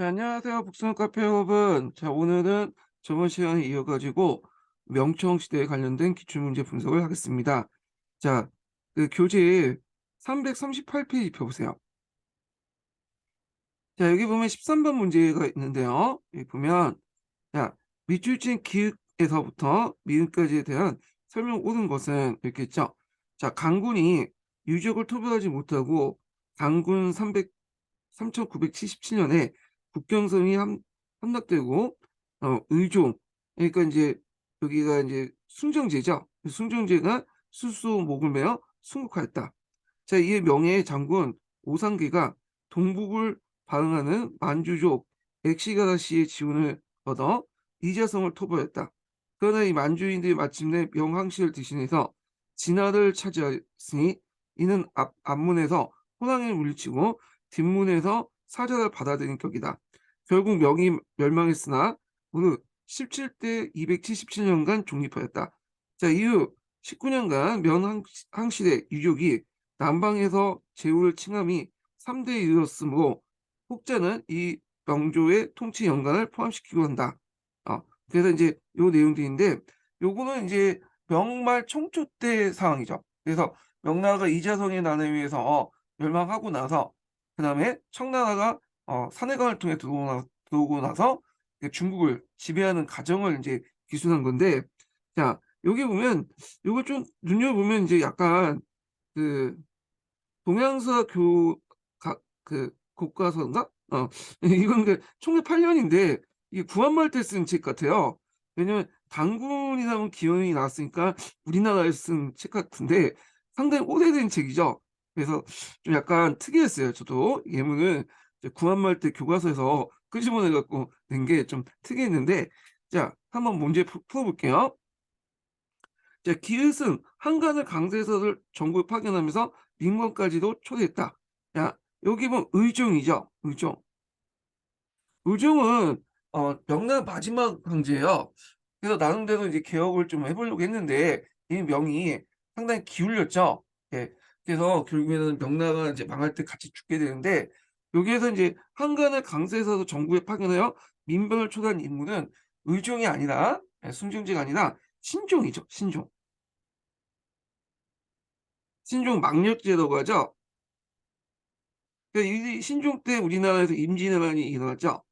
네, 안녕하세요. 북스원 카페 여러분. 자, 오늘은 저번 시간에 이어가지고 명청시대에 관련된 기출문제 분석을 하겠습니다. 자, 그 교재 338페이지 펴보세요. 자, 여기 보면 13번 문제가 있는데요. 여기 보면, 자, 밑줄진 기읍에서부터 미음까지에 대한 설명 옳은 것은 이렇게 있죠. 자, 강군이 유적을 토벌하지 못하고 강군 3977년에 국경선이 함락되고 의종, 그러니까 이제 여기가 이제 숭정제죠. 숭정제가 수수목을 매어 순국하였다. 자, 이에 명예의 장군 오상계가 동북을 방응하는 만주족 엑시가다시의 지원을 얻어 이자성을 토벌했다. 그러나 이 만주인들이 마침내 명항시를 대신해서 진화를 차지하였으니 이는 앞문에서 호랑이를 물리치고 뒷문에서 사자를 받아들인 격이다. 결국 명이 멸망했으나 무릇 17대 277년간 독립하였다. 자, 이후 19년간 명항실의 유족이 남방에서 제후를 칭함이 3대에 이르렀으므로 혹자는 이 명조의 통치 연간을 포함시키고 한다. 그래서 이제 요 내용들인데 요거는 이제 명말 청초 때 상황이죠. 그래서 명나라가 이자성의 난에 의해서 멸망하고 나서 그다음에 청나라가 산해강을 통해 들어오고 나서 중국을 지배하는 과정을 이제 기술한 건데, 자, 여기 보면 요거 좀 눈여보면 이제 약간 그 동양사 그 교과서인가? 이건 그 총회 8년인데 이게 구한말 때 쓴 책 같아요. 왜냐면 단군이라는 기원이 나왔으니까 우리나라에서 쓴 책 같은데 상당히 오래된 책이죠. 그래서 좀 약간 특이했어요. 저도 예문을 구한말 때 교과서에서 끄집어내 갖고 낸 게 좀 특이했는데, 자, 한번 문제 풀어볼게요. 자, 기읒은 한간을 강세서를 전국에 파견하면서 민관까지도 초대했다. 야, 여기 보면 의종이죠. 의종. 의종은 명나라 마지막 황제예요. 그래서 나름대로 이제 개혁을 좀 해보려고 했는데 이 명이 상당히 기울였죠. 예. 그래서 결국에는 명나라가 이제 망할 때 같이 죽게 되는데, 여기에서 이제 한간을 강세서도 전국에 파견하여 민병을 초대한 인물은 의종이 아니라, 순종제가 아니라 신종이죠. 신종. 신종 망력제도가 하죠. 그러니까 이 신종 때 우리나라에서 임진왜란이 일어났죠.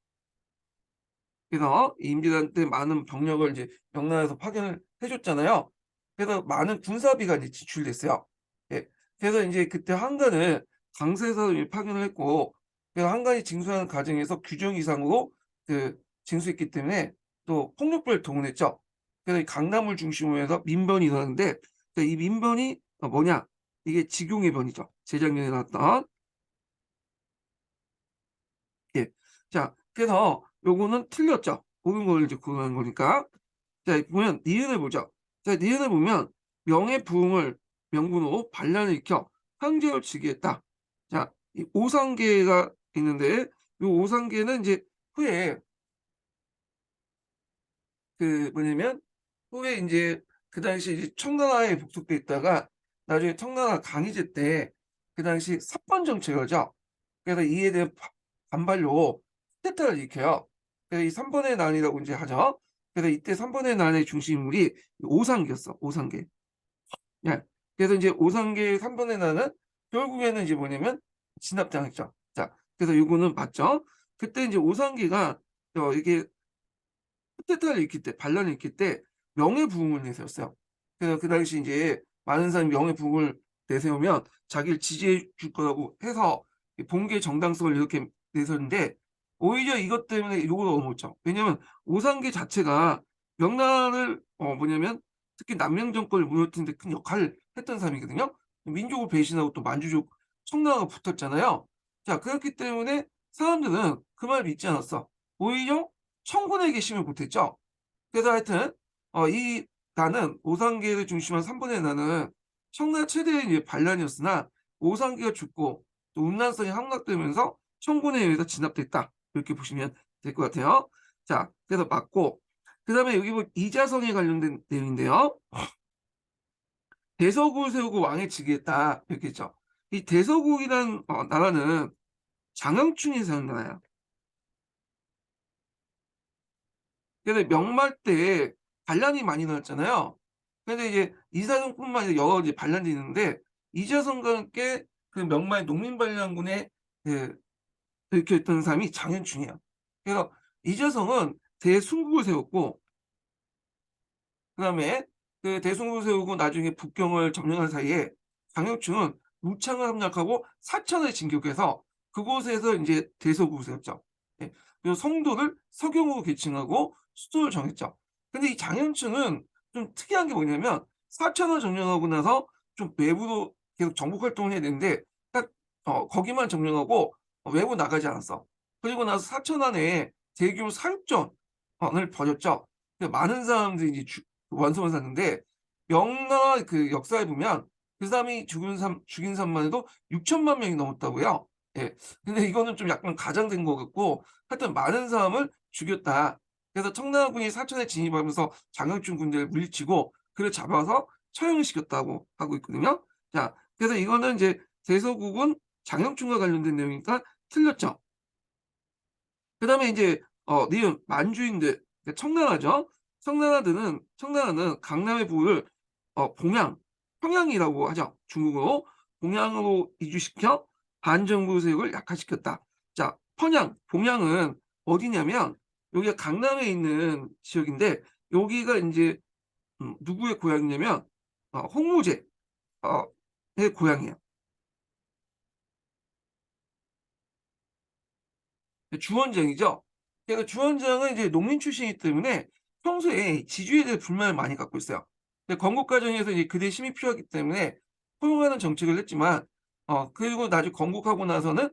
그래서 이 임진왜란 때 많은 병력을 이제 명나라에서 파견을 해줬잖아요. 그래서 많은 군사비가 이제 지출됐어요. 예. 그래서 이제 그때 한간을 강세에서 파견을 했고, 그래서 한간이 징수하는 과정에서 규정 이상으로 그 징수했기 때문에 또 폭력배를 동원했죠. 그래서 이 강남을 중심으로 해서 민변이 일어났는데, 이 민변이 뭐냐? 이게 직용의 변이죠. 재작년에 나왔던. 예. 자, 그래서 요거는 틀렸죠. 옳은 걸 이제 구하는 거니까. 자, 보면 니은을 보죠. 자, 니은을 보면 명예부흥을 명분으로 반란을 일으켜 황제를 즉위했다. 자, 이 오상계가 있는데 이 오상계는 이제 후에 그 뭐냐면 후에 이제 그 당시 이제 청나라에 복속돼 있다가 나중에 청나라 강희제 때 그 당시 삽번 정책이죠. 그래서 이에 대한 반발로 쿠데타를 일으켜요. 그래서 이 3번의 난이라고 이제 하죠. 그래서 이때 3번의 난의 중심 인물이 오상계였어. 오상계. 예. 그래서 이제 오상계의 3번의 난은 결국에는 이제 뭐냐면 진압당했죠. 자, 그래서 요거는 맞죠. 그때 이제 오상계가 이게 쿠데타를 일으킬 때, 반란을 일으킬 때 명예부흥을 내세웠어요. 그래서 그 당시 이제 많은 사람이 명예부흥을 내세우면 자기를 지지해 줄 거라고 해서 봉기의 정당성을 이렇게 내세웠는데, 오히려 이것 때문에 욕을 얻어먹었죠. 왜냐하면 오상계 자체가 명나라를 뭐냐면 특히 남명 정권을 무너뜨리는 데 큰 역할을 했던 사람이거든요. 민족을 배신하고 또 만주족 청나라가 붙었잖아요. 자, 그렇기 때문에 사람들은 그 말 믿지 않았어. 오히려 청군에게 힘을 보탰죠. 그래서 하여튼 이 나는 오상계를 중심한 3분의 나는 청나라 최대의 이제 반란이었으나 오상계가 죽고 또 운난성이 함락되면서 청군에 의해서 진압됐다. 이렇게 보시면 될 것 같아요. 자, 그래서 맞고, 그 다음에 여기 뭐 이자성에 관련된 내용인데요. 대서국을 세우고 왕에 즉위했다. 이렇게 했죠. 이 대서국이란 나라는 장영충이 세운 나라야. 그래서 명말 때 반란이 많이 일어났잖아요. 근데 이제 이사동뿐만 아니라 여러 이제 반란이 있는데 이재성과 함께 그 명말 농민반란군에 그 일으켰던 사람이 장현충이에요. 그래서 이재성은 대순국을 세웠고 그다음에 그 대승을 세우고 나중에 북경을 점령한 사이에 장혁충은 무창을 함락하고 사천을 진격해서 그곳에서 인제 대서국을 세웠죠. 예. 그리고 성도를 서경으로 계층하고 수도를 정했죠. 근데 이 장현충은 좀 특이한 게 뭐냐면 사천을 점령하고 나서 좀 외부로 계속 정복 활동을 해야 되는데 딱 거기만 점령하고 외부 나가지 않았어. 그리고 나서 사천 안에 대규모 사육전을 벌였죠. 그 많은 사람들이 이제 원성을 샀는데 명나라 그 역사에 보면 그 사람이 죽인 사람만 해도 6천만 명이 넘었다고요. 예. 근데 이거는 좀 약간 과장된 것 같고 하여튼 많은 사람을 죽였다. 그래서 청나라군이 사천에 진입하면서 장혁준 군대를 물리치고 그를 잡아서 처형을 시켰다고 하고 있거든요. 자, 그래서 이거는 이제 대서국은 장혁준과 관련된 내용이니까 틀렸죠. 그다음에 인제 니은 만주인들 그러니까 청나라죠. 청나라는 강남의 부를 봉양, 평양이라고 하죠. 중국어로. 봉양으로 이주시켜 반정부 세력을 약화시켰다. 자, 봉양은 어디냐면 여기가 강남에 있는 지역인데 여기가 인제 누구의 고향이냐면 홍무제 의 고향이에요. 주원장이죠. 그러니까 주원장은 이제 농민 출신이기 때문에 평소에 지주에 대해 불만을 많이 갖고 있어요. 근데 건국 과정에서 이제 그들의 힘이 필요하기 때문에 포용하는 정책을 했지만 그리고 나중에 건국하고 나서는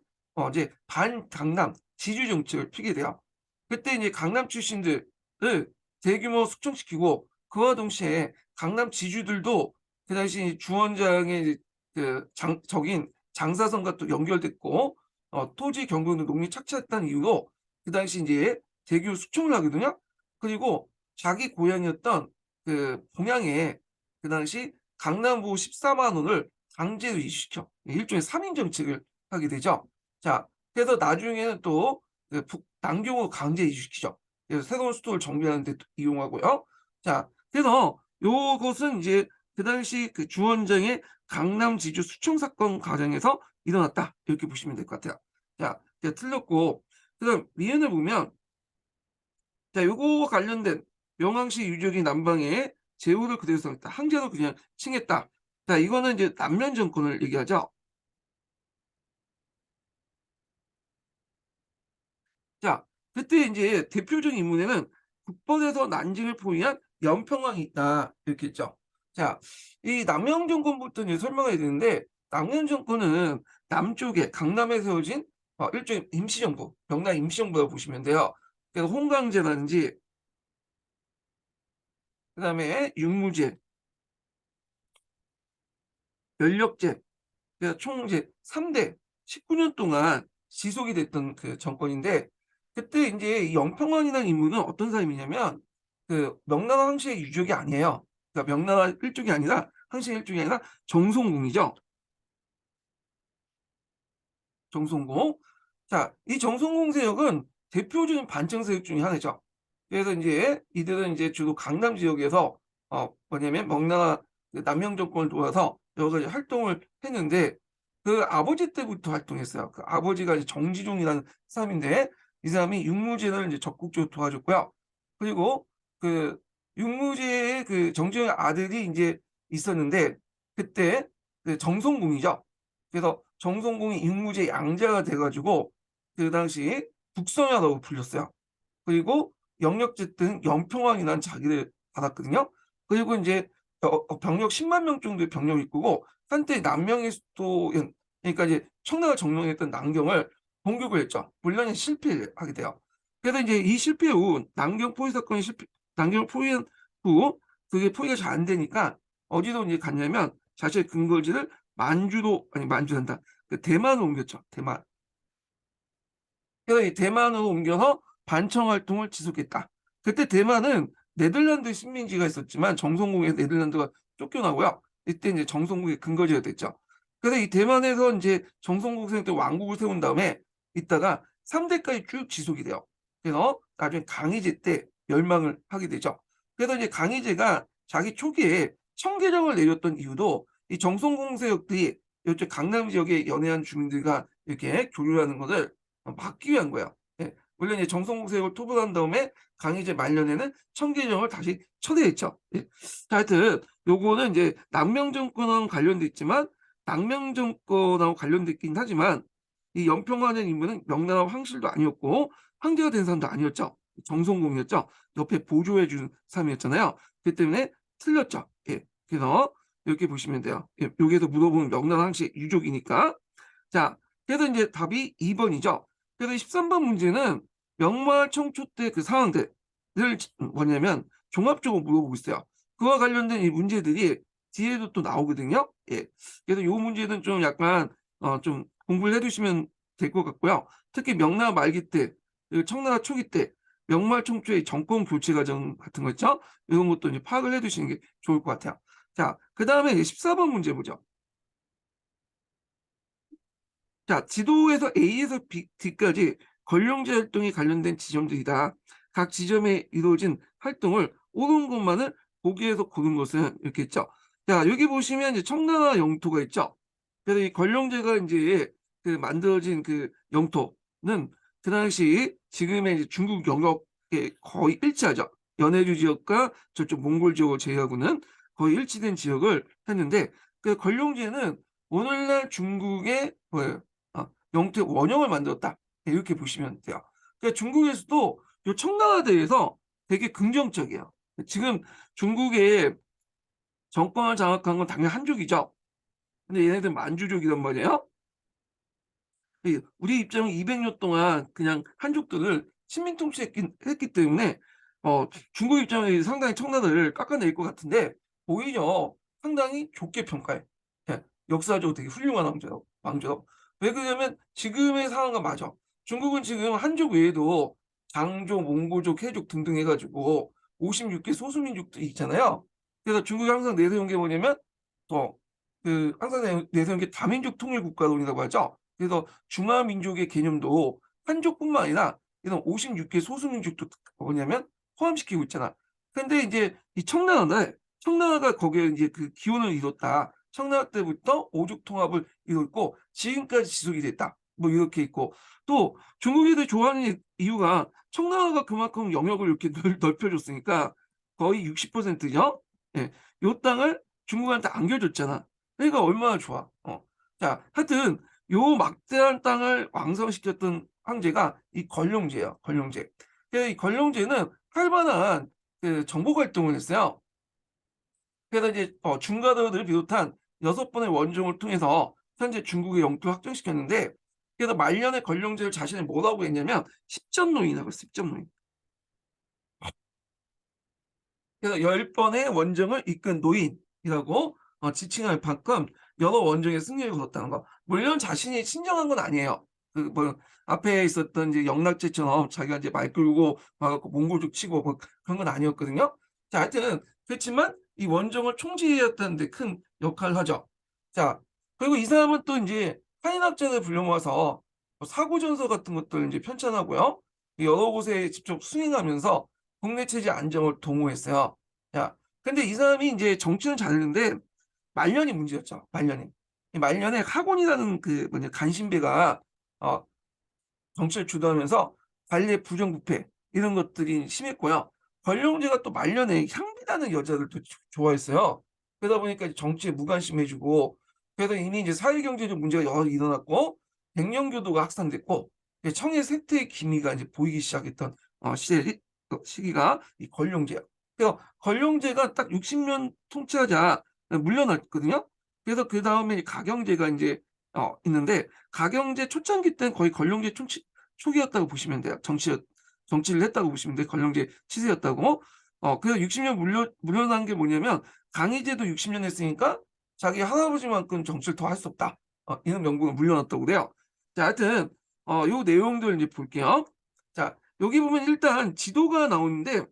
이제 반강남 지주 정책을 피게 돼요. 그때 이제 강남 출신들을 대규모 숙청시키고 그와 동시에 강남 지주들도 그 당시 주원장의 이제 그 적인 장사성과 또 연결됐고 토지 경부는 농민이 착취했다는 이유로 그 당시 인제 대규모 숙청을 하거든요. 그리고 자기 고향이었던 그 봉양에 그 당시 강남구 14만 원을 강제로 이주시켜 일종의 삼인 정책을 하게 되죠. 자, 그래서 나중에는 또 그 남경으로 강제 이주시키죠. 그래서 새로운 수도를 정비하는 데 또 이용하고요. 자, 그래서 요것은 이제 그 당시 그 주원장의 강남 지주 숙청 사건 과정에서 일어났다. 이렇게 보시면 될 것 같아요. 자, 제가 틀렸고 그다음 미연을 보면 자 요거 관련된 명왕시 유적이 남방에 제후를 그대로 써있다. 항제도 그냥 칭했다. 자 이거는 이제 남면 정권을 얘기하죠. 자 그때 인제 대표적인 인물에는 국본에서 난징을 포위한 연평왕이 있다. 이렇게 했죠. 자 이 남명 정권부터 이제 설명해야 되는데 남명 정권은 남쪽에 강남에 세워진 일종의 임시정부, 명나라 임시정부라고 보시면 돼요. 그래서 홍강제라든지 그다음에 육무제, 연력제 그래서 총 이제 3대 19년 동안 지속이 됐던 그 정권인데 그때 인제 이 연평왕이라는 인물은 어떤 사람이냐면 그 명나라 황실의 유족이 아니에요. 그러니까 명나라 일족이 아니라 황실의 일족이 아니라 정송공이죠. 정송공. 자, 이 정송공 세력은 대표적인 반청 세력 중에 하나죠. 그래서 인제 이들은 인제 주로 강남 지역에서 뭐냐면 명나라 그 남명 정권을 도와서 여러 가지 활동을 했는데 그 아버지 때부터 활동했어요. 그 아버지가 이제 정지종이라는 사람인데 이 사람이 육무제를 인제 적극적으로 도와줬고요. 그리고 그 육무제의 그 정지종의 아들이 인제 있었는데 그때 그 정송공이죠. 그래서 정송공이 육무제 양자가 돼 가지고 그 당시 북선야라고 불렸어요. 그리고 영역제 때는 연평왕이라는 자기를 받았거든요. 그리고 인제 병력 10만 명 정도의 병력을 이끌고 한때 남명의 수도인 그러니까 이제 청나라가 점령했던 남경을 공격을 했죠. 물론 실패를 하게 돼요. 그래서 인제 이 실패 후 남경 포위 사건이 남경을 포위한 후 그게 포위가 잘 안 되니까 어디로 인제 갔냐면 자신의 근거지를 만주란다. 그 대만으로 옮겼죠, 대만. 그래서 이 대만으로 옮겨서 반청 활동을 지속했다. 그때 대만은 네덜란드 식민지가 있었지만 정성공에서 네덜란드가 쫓겨나고요. 이때 인제 정성공의 근거지가 됐죠. 그래서 이 대만에서 인제 정성공 세력 때 왕국을 세운 다음에 있다가 3 대까지 쭉 지속이 돼요. 그래서 나중에 강희제 때 멸망을 하게 되죠. 그래서 이제 강희제가 자기 초기에 청계령을 내렸던 이유도 이 정성공 세력들이 이쪽 강남 지역의 연해한 주민들과 이렇게 교류하는 것을 막기 위한 거예요. 예. 물론 이제 정성공 세력을 토벌한 다음에 강희제 말년에는 청계령을 다시 철회했죠. 예. 자, 하여튼 요거는 이제 남명 정권하고 관련돼 있지만 남명 정권하고 관련돼 있긴 하지만 이 연평하는 인물은 명나라 황실도 아니었고 황제가 된 사람도 아니었죠. 정성공이었죠. 옆에 보조해 준 사람이었잖아요. 그 때문에 틀렸죠. 예. 그래서 이렇게 보시면 돼요. 예. 여기에서 물어보면 명나라 황실 유족이니까. 자, 그래서 이제 답이 2번이죠. 그래서 13번 문제는 명마 청초 때 그 상황들을 뭐냐면 종합적으로 물어보고 있어요. 그와 관련된 이 문제들이 뒤에도 또 나오거든요. 예. 그래서 이 문제는 좀 약간 좀 공부를 해두시면 될 것 같고요. 특히 명나라 말기 때, 그리고 청나라 초기 때 명말 청초의 정권 교체 과정 같은 거 있죠? 이런 것도 이제 파악을 해두시는 게 좋을 것 같아요. 자, 그 다음에 14번 문제 보죠. 자, 지도에서 A에서 D까지 권령제 활동이 관련된 지점들이다. 각 지점에 이루어진 활동을 옳은 것만을 보기에서 고른 것은 이렇게 있죠. 자, 여기 보시면 이제 청나라 영토가 있죠. 그래서 이 권령제가 이제 그 만들어진 그 영토는 그 당시 지금의 이제 중국 영역에 거의 일치하죠. 연해주 지역과 저쪽 몽골 지역을 제외하고는 거의 일치된 지역을 했는데 그 권령제는 오늘날 중국의 뭐예요? 영토의 원형을 만들었다. 네, 이렇게 보시면 돼요. 그러니까 중국에서도 이 청나라에 대해서 되게 긍정적이에요. 지금 중국의 정권을 장악한 건 당연히 한족이죠. 근데 얘네들 만주족이란 말이에요. 우리 입장은 200년 동안 그냥 한족들을 식민 통치했기 때문에 중국 입장에 상당히 청나라를 깎아낼 것 같은데 오히려 상당히 좋게 평가해. 예, 역사적으로 되게 훌륭한 왕조로. 왜 그러냐면 지금의 상황과 맞아. 중국은 지금 한족 외에도 장족, 몽고족, 해족 등등 해가지고 56개 소수민족들이 있잖아요. 그래서 중국이 항상 내세운 게 뭐냐면 항상 내세운 게 다민족 통일 국가론이라고 하죠. 그래서 중화민족의 개념도 한족뿐만 아니라 이런 56개 소수민족도 뭐냐면 포함시키고 있잖아. 근데 이제 이 청나라가 거기에 이제 그 기원을 이뤘다. 청나라 때부터 오족 통합을 이뤘고 지금까지 지속이 됐다. 뭐 이렇게 있고 또 중국인들이 좋아하는 이유가 청나라가 그만큼 영역을 이렇게 넓혀줬으니까 거의 60%죠. 예, 요 땅을 중국한테 안겨줬잖아. 그러니까 얼마나 좋아. 자, 하여튼 요 막대한 땅을 왕성시켰던 황제가 이 권룡제예요. 권룡제. 그래서 이 권룡제는 활발한 그 정복 활동을 했어요. 그래서 이제 중가도를 비롯한 6번의 원종을 통해서 현재 중국의 영토를 확정시켰는데 그래서 말년에 권룡제를 자신을 뭐라고 했냐면 십전노인이라고 했어요. 십전노인. 그래서 10번의 원정을 이끈 노인이라고 지칭할 만큼 여러 원정의 승리를 거뒀다는 거. 물론 자신이 친정한 건 아니에요. 그 뭐 앞에 있었던 이제 영락제처럼 자기가 이제 말 끌고 와갖고 몽골족 치고 뭐 그런 건 아니었거든요. 자, 하여튼 그렇지만 이 원정을 총지했다는 데 큰 역할을 하죠. 자, 그리고 이 사람은 또 이제 한인학자를 불러모아서 뭐 사고전서 같은 것들 이제 편찬하고요. 여러 곳에 직접 수행하면서 국내 체제 안정을 도모했어요. 야, 근데 이 사람이 이제 정치는 잘했는데 말년이 문제였죠. 말년이. 이 말년에 학원이라는 그 뭐냐 간신배가 어, 정치를 주도하면서 관리의 부정부패 이런 것들이 심했고요. 권룡제가 또 말년에 향비라는 여자를 또 좋아했어요. 그러다 보니까 정치에 무관심해지고 그래서 이미 이제 사회경제적 문제가 여러 일어났고 백령교도가 확산됐고 청의 쇠퇴의 기미가 이제 보이기 시작했던 시기가 이 권룡제예요. 그래서 권룡제가 딱 60년 통치하자 물러났거든요. 그래서 그 다음에 가경제가 이제 있는데 가경제 초창기 때는 거의 권룡제 초기였다고 보시면 돼요. 정치를 했다고 보시면 돼요. 권룡제 치세였다고. 그래서 60년 물러난 게 뭐냐면 강희제도 60년 했으니까 자기 할아버지만큼 정치를 더 할 수 없다. 이런 명분을 물려놨다고 그래요. 자, 하여튼 요 내용들 이제 볼게요. 자, 여기 보면 일단 지도가 나오는데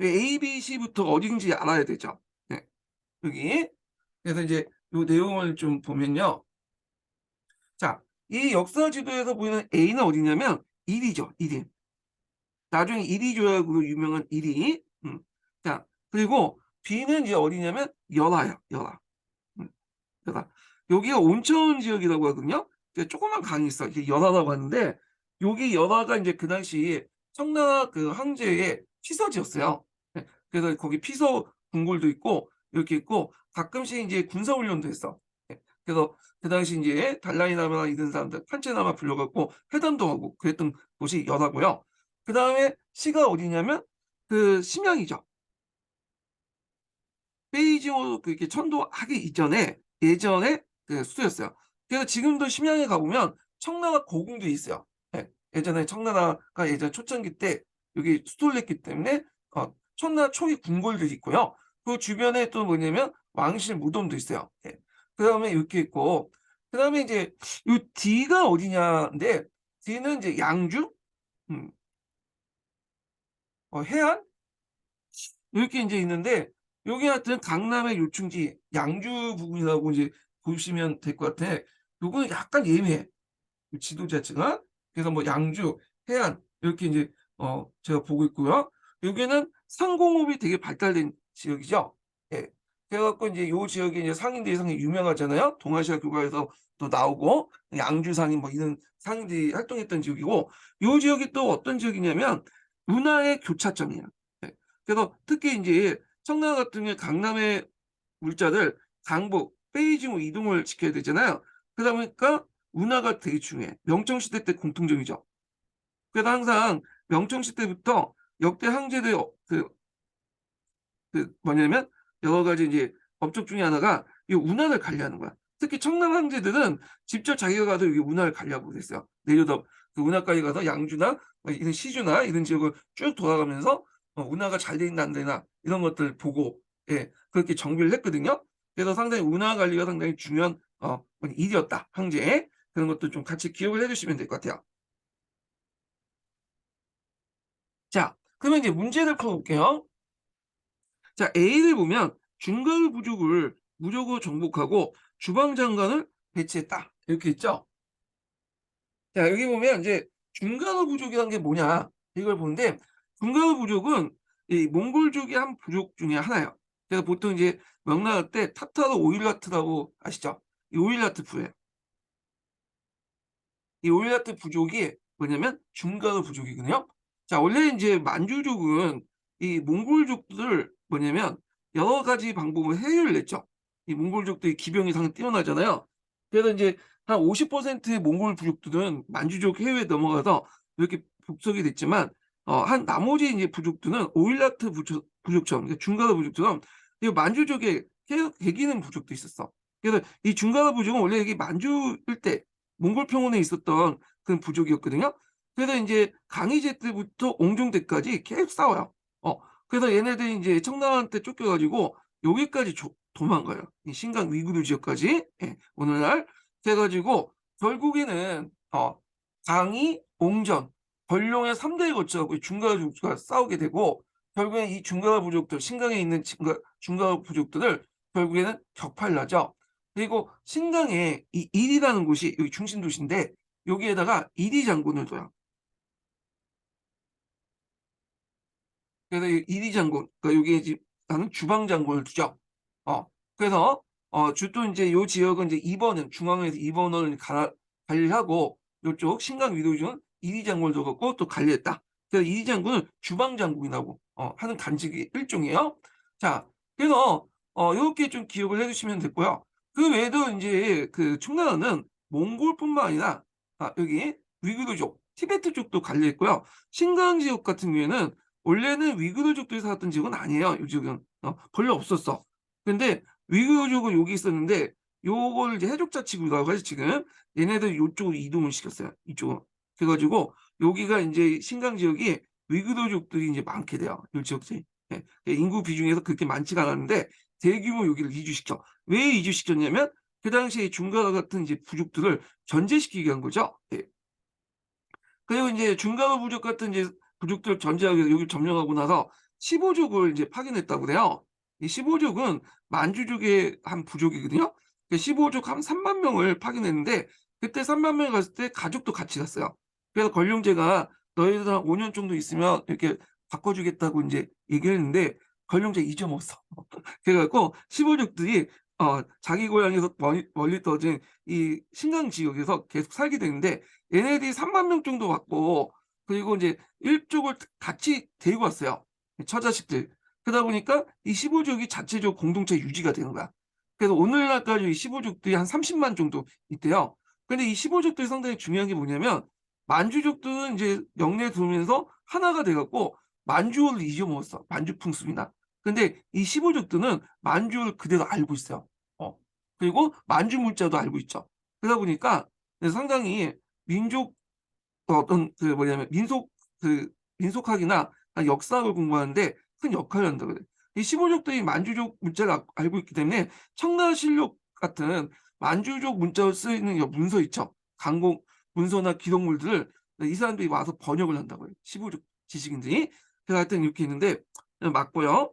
A, B, C부터 어딘지 알아야 되죠. 네, 여기. 그래서 이제 요 내용을 좀 보면요. 자, 이 역사 지도에서 보이는 A는 어디냐면 1이죠. 1이. 나중에 이리 조약으로 유명한 이리. 자, 그리고 B는 이제 어디냐면 열화요, 열화. 열화. 여기가 온천 지역이라고 하거든요. 조그만 강이 있어. 이게 열화라고 하는데, 여기 열화가 이제 그 당시 청나라 그 황제의 피서지였어요. 네, 그래서 거기 피서 궁궐도 있고 이렇게 있고 가끔씩 이제 군사훈련도 했어. 네, 그래서 그 당시 이제 달라이라마 이런 사람들 판체나마 불려갖고 회담도 하고 그랬던 곳이 열화고요. 그 다음에 시가 어디냐면 그 심양이죠. 베이징으로 그렇게 천도하기 이전에 예전에 그 수도였어요. 그래서 지금도 심양에 가보면 청나라 고궁도 있어요. 예, 예전에 청나라가 예전 초창기 때 여기 수도를 냈기 때문에 청나라 초기 궁궐들이 있고요. 그 주변에 또 뭐냐면 왕실 무덤도 있어요. 예. 그 다음에 이렇게 있고 그 다음에 이제 이 D가 어디냐인데 D는 이제 양주, 음, 해안 이렇게 이제 있는데 여기 하여튼 강남의 요충지 양주 부근이라고 이제 보시면 될 것 같아. 요거는 약간 예매해. 지도 자체가. 그래서 뭐 양주, 해안 이렇게 이제 제가 보고 있고요. 여기는 상공업이 되게 발달된 지역이죠. 예. 그래갖고 이제 요 지역이 이제 상인들이 상당히 유명하잖아요. 동아시아 교과에서 또 나오고 양주 상인 뭐 이런 상인들이 활동했던 지역이고 요 지역이 또 어떤 지역이냐면 문화의 교차점이에요. 예. 그래서 특히 이제 청라 같은 경우 강남의 물자들 강북, 베이징으로 이동을 시켜야 되잖아요. 그러다 보니까 운하가 되게 중요해. 명청시대 때 공통점이죠. 그래서 항상 명청시대 때부터 역대 황제들 그 뭐냐면 여러 가지 이제 법적 중에 하나가 이 운하를 관리하는 거야. 특히 청남 황제들은 직접 자기가 가서 여기 운하를 관리하고 그랬어요. 내려다 그 운하까지 가서 양주나 뭐 이런 시주나 이런 지역을 쭉 돌아가면서 운하가 잘 돼 있나 안 되나 이런 것들 보고 예 그렇게 정비를 했거든요. 그래서 상당히 운하 관리가 상당히 중요한 일이었다 황제의 그런 것도 좀 같이 기억을 해주시면 될 것 같아요. 자, 그러면 이제 문제를 풀어볼게요. 자, A를 보면 중간 부족을 무조건 정복하고 주방장관을 배치했다. 이렇게 있죠. 자, 여기 보면 이제 중간호 부족이라는 게 뭐냐 이걸 보는데 중간호 부족은 이 몽골족의 한 부족 중에 하나예요. 그래서 보통 이제 명나라 때 타타르 오일라트라고 아시죠? 이 오일라트 부예요. 이 오일라트 부족이 뭐냐면 중간호 부족이거든요. 자, 원래 이제 만주족은 이 몽골족들 뭐냐면 여러 가지 방법으로 해결을 냈죠. 이 몽골족들이 기병이 상당히 뛰어나잖아요. 그래서 이제 한 50%의 몽골 부족들은 만주족 해외에 넘어가서 이렇게 복속이 됐지만 한 나머지 이제 부족들은 오일라트 부족처럼 그러니까 중간호 부족처럼 이 만주족의 개기는 부족도 있었어. 그래서 이 중간호 부족은 원래 이게 만주일 때 몽골 평원에 있었던 그런 부족이었거든요. 그래서 이제 강희제 때부터 옹종 때까지 계속 싸워요. 그래서 얘네들이 이제 청나라한테 쫓겨가지고 여기까지 도망가요. 이 신강 위구르 지역까지 예, 오늘날 그래가지고 결국에는 강희, 옹전, 벌룡의 3대에 거쳐갖고 중가 부족과 싸우게 되고 결국엔 이 중가 부족들 신강에 있는 중가 부족들을 결국에는 격파를 하죠. 그리고 신강에 이 일이라는 곳이 여기 중심 도시인데 여기에다가 이리 장군을 둬요. 그래서 이리 장군, 그러니까 여기 이제 나는 주방 장군을 두죠. 그래서 주로 이제 요 지역은 이제 2번은 중앙에서 2번을 관리하고 요쪽 신강 위도주는 이리 장군을 둬갖고 또 관리했다. 그래서 이리 장군은 주방 장군이라고 하는 간직이 일종이에요. 자, 그래서 이렇게 좀 기억을 해주시면 됐고요. 그 외에도 이제 그 청나라는 몽골뿐만 아니라 여기 위구르족, 티베트족도 관리했고요. 신강 지역 같은 경우에는 원래는 위구르족들이 살았던 지역은 아니에요. 이 지역은 별로 없었어. 근데 위구르족은 여기 있었는데 요걸 이제 해족자치구라고 해서 지금 얘네들 요쪽으로 이동을 시켰어요. 이쪽으로. 그래가지고 여기가 이제 신강 지역이 위구르족들이 이제 많게 돼요. 이 지역들이. 예. 인구 비중에서 그렇게 많지가 않았는데 대규모 여기를 이주시켜. 왜 이주시켰냐면 그 당시에 중가라 같은 이제 부족들을 전제시키기 위한 거죠. 예. 그리고 이제 중간호 부족 같은 이제 부족들 전제하기 위해서 여기 점령하고 나서 15족을 이제 파견했다고 그래요. 이 15족은 만주족의 한 부족이거든요. 15족 한 3만 명을 파견했는데 그때 3만 명이 갔을 때 가족도 같이 갔어요. 그래서 권룡제가 너희들 한 5년 정도 있으면 이렇게 바꿔주겠다고 이제 얘기했는데 권룡제 잊어먹었어. 그래갖고 15족들이 자기 고향에서 멀리 떨어진 이 신강 지역에서 계속 살게 되는데 얘네들이 3만 명 정도 왔고 그리고 이제 1족을 같이 데리고 왔어요. 처자식들. 그러다 보니까 이 15족이 자체적 공동체 유지가 되는 거야. 그래서 오늘날까지 이 15족들이 한 30만 정도 있대요. 근데 이 15족들이 상당히 중요한 게 뭐냐면 만주족들은 이제 영내에 들어오면서 하나가 돼갖고 만주어를 잊어먹었어. 만주 풍습이나. 근데 이 15족들은 만주어를 그대로 알고 있어요. 어. 그리고 만주 문자도 알고 있죠. 그러다 보니까 상당히 민족 어떤 그 뭐냐면 민속학이나 역사학을 공부하는데 큰 역할을 한다 그래. 이 15족들이 만주족 문자를 알고 있기 때문에 청나실록 같은 만주족 문자로 쓰이는 문서 있죠. 강공 문서나 기록물들을 이 사람들이 와서 번역을 한다고 해요. 15족 지식인들이. 그래서 하여튼 이렇게 있는데 맞고요.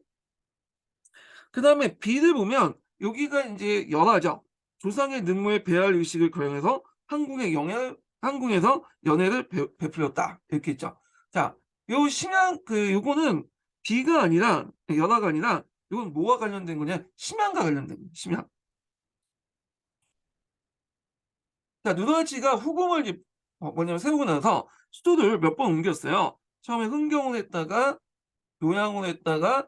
그다음에 비를 보면 여기가 이제 연화죠. 조상의 능모에 배할 의식을 거행해서 한궁에서 연애를 베풀었다 이렇게 있죠. 자, 요 심양 요거는 비가 아니라 연화가 아니라 이건 뭐와 관련된 거냐? 심양과 관련된 거예요. 심양. 자, 누르하치가 후궁을 이제 뭐냐면 세우고 나서 수도를 몇 번 옮겼어요. 처음에 흥경을 했다가 요양을 했다가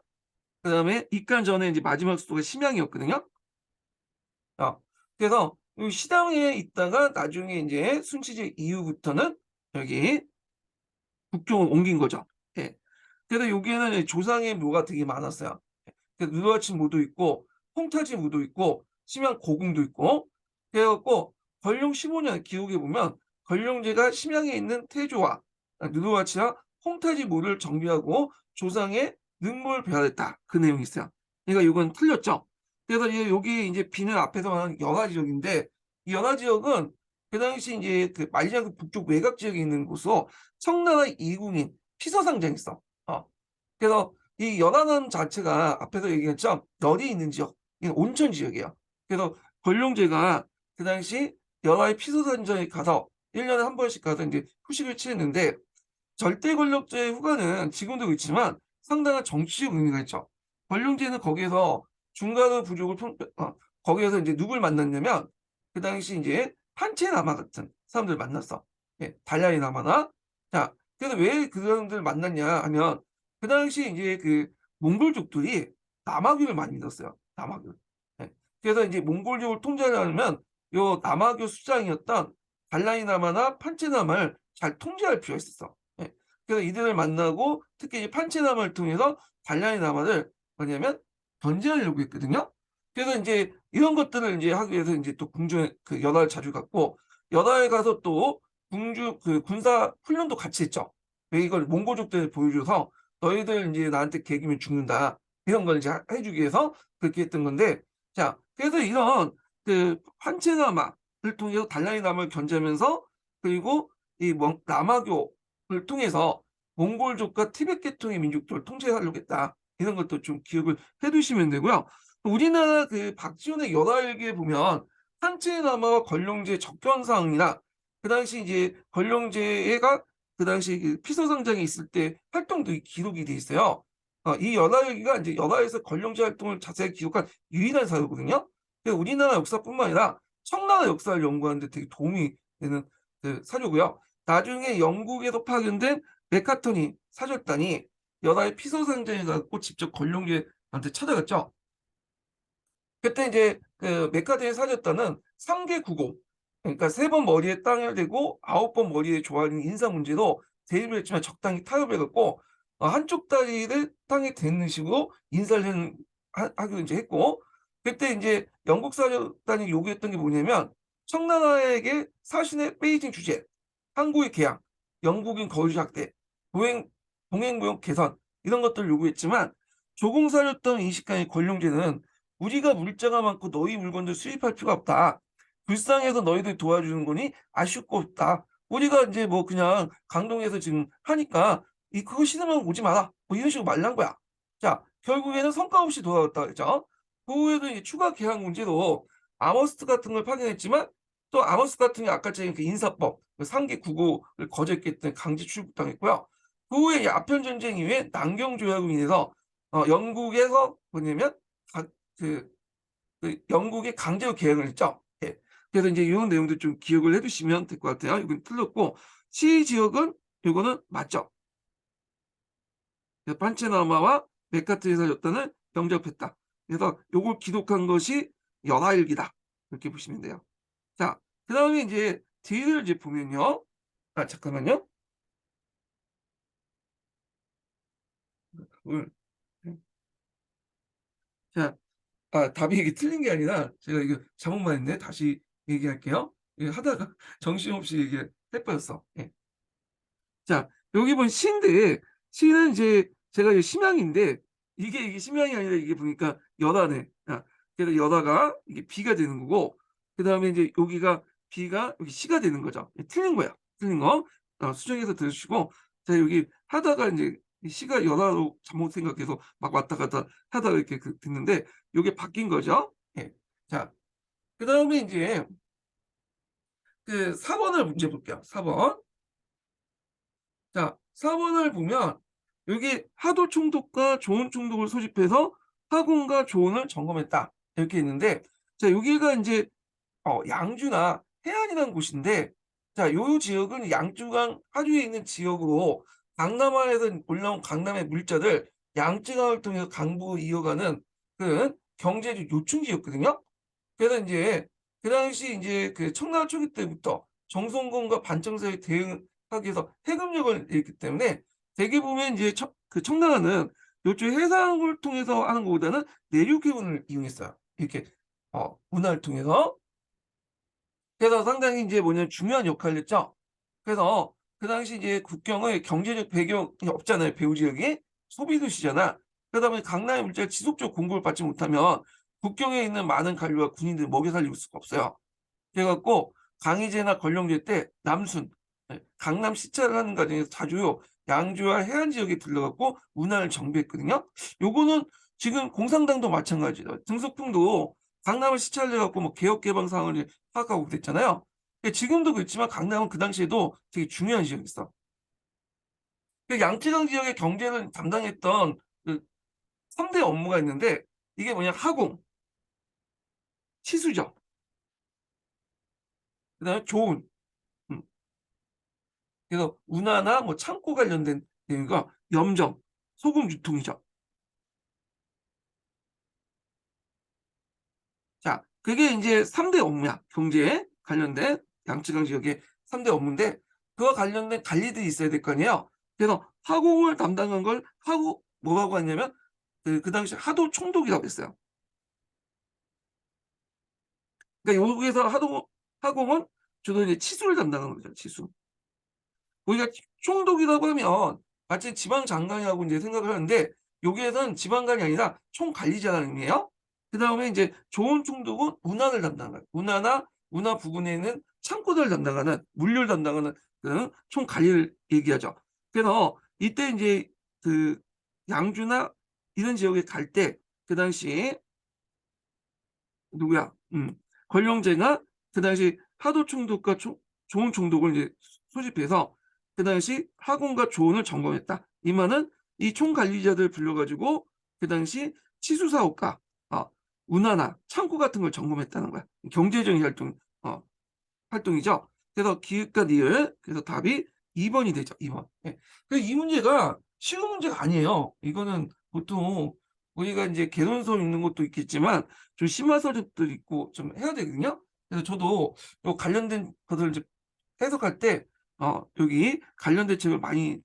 그다음에 입간 전에 이제 마지막 수도가 심양이었거든요. 어. 그래서 요 시당에 있다가 나중에 이제 순치제 이후부터는 여기 북쪽으로 옮긴 거죠. 예. 그래서 여기에는 조상의 묘가 되게 많았어요. 그 누르하치 묘도 있고 홍타지 묘도 있고 심양 고궁도 있고 그래갖고 건룡 15년 기록에 보면 건룡제가 심양에 있는 태조와 누르하치와 홍타지 묘를 정비하고 조상의 능모를 배하였다. 그 내용이 있어요. 그러니까 이건 틀렸죠. 그래서 여기 이제 비는 앞에서 말하는 연화 지역인데 이 연화 지역은 그 당시 이제 그 만리장성 북쪽 외곽 지역에 있는 곳으로 청나라 이궁인 피서상장이 있어. 그래서 이 연안함 자체가 앞에서 얘기했죠. 열이 있는 지역, 이 온천 지역이에요. 그래서 권룡제가 그 당시 연하의 피서산장에 가서 1년에 한 번씩 가서 이제 휴식을 취했는데 절대 권력제의 후가는 지금도 있지만 상당한 정치적 의미가 있죠. 권룡제는 거기에서 중간의 부족을 거기에서 이제 누굴 만났냐면 그 당시 이제 판체나마 같은 사람들 만났어. 예, 달야이 나마나. 자, 그래서 왜 그 사람들 만났냐 하면 그 당시 이제 그 몽골족들이 남아교를 많이 믿었어요. 남아교. 예. 그래서 이제 몽골족을 통제하려면 요 남아교 수장이었던 달라이나마나 판체나마를 잘 통제할 필요가 있었어. 예. 그래서 이들을 만나고 특히 이 판체나마를 통해서 달라이나마를 뭐냐면 견제하려고 했거든요. 그래서 이제 이런 것들을 이제 하기 위해서 이제 또 궁중에 그 연화를 자주 갔고 연화에 가서 또 궁주 그 군사 훈련도 같이 했죠. 왜 이걸 몽골족들 보여줘서 너희들 이제 나한테 개기면 죽는다 이런 걸 이제 해주기 위해서 그렇게 했던 건데 자 그래서 이런 그 판체나마를 통해서 달라이나마를 견제하면서 그리고 이 남아교를 통해서 몽골족과 티베트 계통의 민족들을 통제하려고 했다 이런 것도 좀 기억을 해두시면 되고요. 우리나라 그 박지원의 연화일기에 보면 판체나마와 권룡제 접견사항이나 그 당시 이제 권룡제가 그 당시 그 피서상장에 있을 때 활동도 기록이 돼 있어요. 이 연화일기가 이제 연화에서 권룡제 활동을 자세히 기록한 유일한 사료거든요. 그래서 우리나라 역사뿐만 아니라 청나라 역사를 연구하는 데 되게 도움이 되는 그 사료고요. 나중에 영국에서 파견된 메카토니 사절단이 연화의 피서상장에 가고 직접 권룡제한테 찾아갔죠. 그때 이제 그 메카드의 사줬다는 3개 구공, 그러니까 3번 머리에 땅을 대고 9번 머리에 조아린 인사 문제로 대립을 했지만 적당히 타협을 했고 한쪽 다리를 땅에 대는 식으로 인사를 하기로 이제 했고 그때 이제 영국 사절단이 요구했던 게 뭐냐면 청나라에게 사신의 베이징 주재, 항구의 개항, 영국인 거주 확대, 동행무역 개선 이런 것들을 요구했지만 조공사였던 인식간의 권룡제는 우리가 물자가 많고 너희 물건들 수입할 필요가 없다. 불쌍해서 너희들 도와주는 거니 아쉽고 없다. 우리가 이제 뭐 그냥 강동에서 지금 하니까 그거 싫으면 오지 마라. 뭐 이런 식으로 말란 거야. 자, 결국에는 성과 없이 돌아왔다 그랬죠. 그 후에도 이제 추가 계약 문제로 아머스트 같은 걸 파견했지만 또 아모스 같은 경우 아까처럼 그 인사법, 그 상기 구고를 거절했기 때문에 강제 출국당했고요. 그 후에 이 아편 전쟁 이후에 남경 조약으로 인해서 영국에서 뭐냐면 그, 그 영국이 강제로 개항을 했죠. 예. 그래서 이제 이런 내용도 좀 기억을 해두시면 될 것 같아요. 이건 틀렸고 시 지역은 이거는 맞죠. 판체나마와 메카트에 살렸다는 병접했다. 그래서 요걸 기록한 것이 연하일기다. 이렇게 보시면 돼요. 자, 그다음에 이제 뒤를 이제 보면요. 아, 잠깐만요. 음. 자, 답이 이게 틀린 게 아니라 제가 이거 잘못만 했네. 다시 얘기할게요. 이게 하다가 정신없이 이게 해빠졌어. 예. 자, 여기 보면 시인데 시는 이제 제가 이제 심양인데 이게 심양이 아니라 이게 보니까 연하네. 그래서 연하가 이게 비가 되는 거고 그다음에 이제 여기가 비가 여기 시가 되는 거죠. 틀린 거야. 틀린 거. 수정해서 들으시고 자, 여기 하다가 이제 이 시가 연하로 잘못 생각해서 막 왔다 갔다 하다가 이렇게 듣는데 요게 바뀐 거죠. 예. 자, 그다음에 이제 그 4번을 문제 볼게요. 4번. 자, 4번을 보면 여기 하도 총독과 조은 총독을 소집해서 하군과 조은을 점검했다. 이렇게 있는데 자, 여기가 이제 양주나 해안이라는 곳인데 자, 요 지역은 양주강 하류에 있는 지역으로 강남안에서 올라온 강남의 물자들 양쯔강을 통해서 강부 이어가는 그 경제적 요충지였거든요. 그래서 이제 그 당시 이제 그 청나라 초기 때부터 정성군과 반청사에 대응하기 위해서 해금력을 잃기 때문에 대개 보면 이제 그 청나라는 요쪽 해상을 통해서 하는 것보다는 내륙해운을 이용했어요. 이렇게 운하를 통해서. 그래서 상당히 이제 뭐냐면 중요한 역할을 했죠. 그래서 그 당시 이제 국경의 경제적 배경이 없잖아요. 배후 지역이 소비 도시잖아. 그러다 보니 강남의 물자가 지속적 공급을 받지 못하면 국경에 있는 많은 관료와 군인들 먹여 살릴 수가 없어요. 그래갖고 강희제나 권령제 때 남순, 강남 시찰을 하는 과정에서 자주요 양주와 해안 지역에 들러갖고 운하를 정비했거든요. 요거는 지금 공산당도 마찬가지죠. 등석풍도 강남을 시찰해갖고 뭐 개혁 개방 상황을 파악하고 그랬잖아요. 지금도 그렇지만 강남은 그 당시에도 되게 중요한 지역이었어. 그 양쯔강 지역의 경제를 담당했던 그 3대 업무가 있는데 이게 뭐냐 하공, 치수죠. 그다음에 조운. 음. 그래서 운하나 뭐 창고 관련된 내용과 염정, 소금 유통이죠. 자, 그게 이제 3대 업무야. 경제에 관련된 양쯔강 지역의 3대 업무인데 그와 관련된 관리들이 있어야 될 거 아니에요. 그래서 하공을 담당한 걸 뭐라고 하냐면 그 당시 하도 총독이라고 했어요. 그러니까 여기서 하공은 주로 이제 치수를 담당하는 거죠. 치수. 우리가 총독이라고 하면 마치 지방장관이라고 이제 생각을 하는데 여기에서는 지방관이 아니라 총관리자라는 의미예요. 그다음에 이제 조은 총독은 운하를 담당하는 운하나 운하 부근에 있는 창고들을 담당하는 물류를 담당하는 그 총관리를 얘기하죠. 그래서 이때 이제 그 양주나 이런 지역에 갈 때 그 당시 누구야? 권령제가 그 당시 하도 총독과 조은 총독을 이제 소집해서 그 당시 하공과 조은을 점검했다. 이 말은 이 총관리자들 불러가지고 그 당시 치수사업과 운하나 창고 같은 걸 점검했다는 거야. 경제적인 활동이죠. 그래서 기읍과 니을, 그래서 답이 2번이 되죠. 2번. 예. 이 문제가 쉬운 문제가 아니에요. 이거는 보통 우리가 이제 개론서 있는 것도 있겠지만 좀 심화서적도 있고 좀 해야 되거든요. 그래서 저도 요 관련된 것을 이제 해석할 때 여기 관련된 책을 많이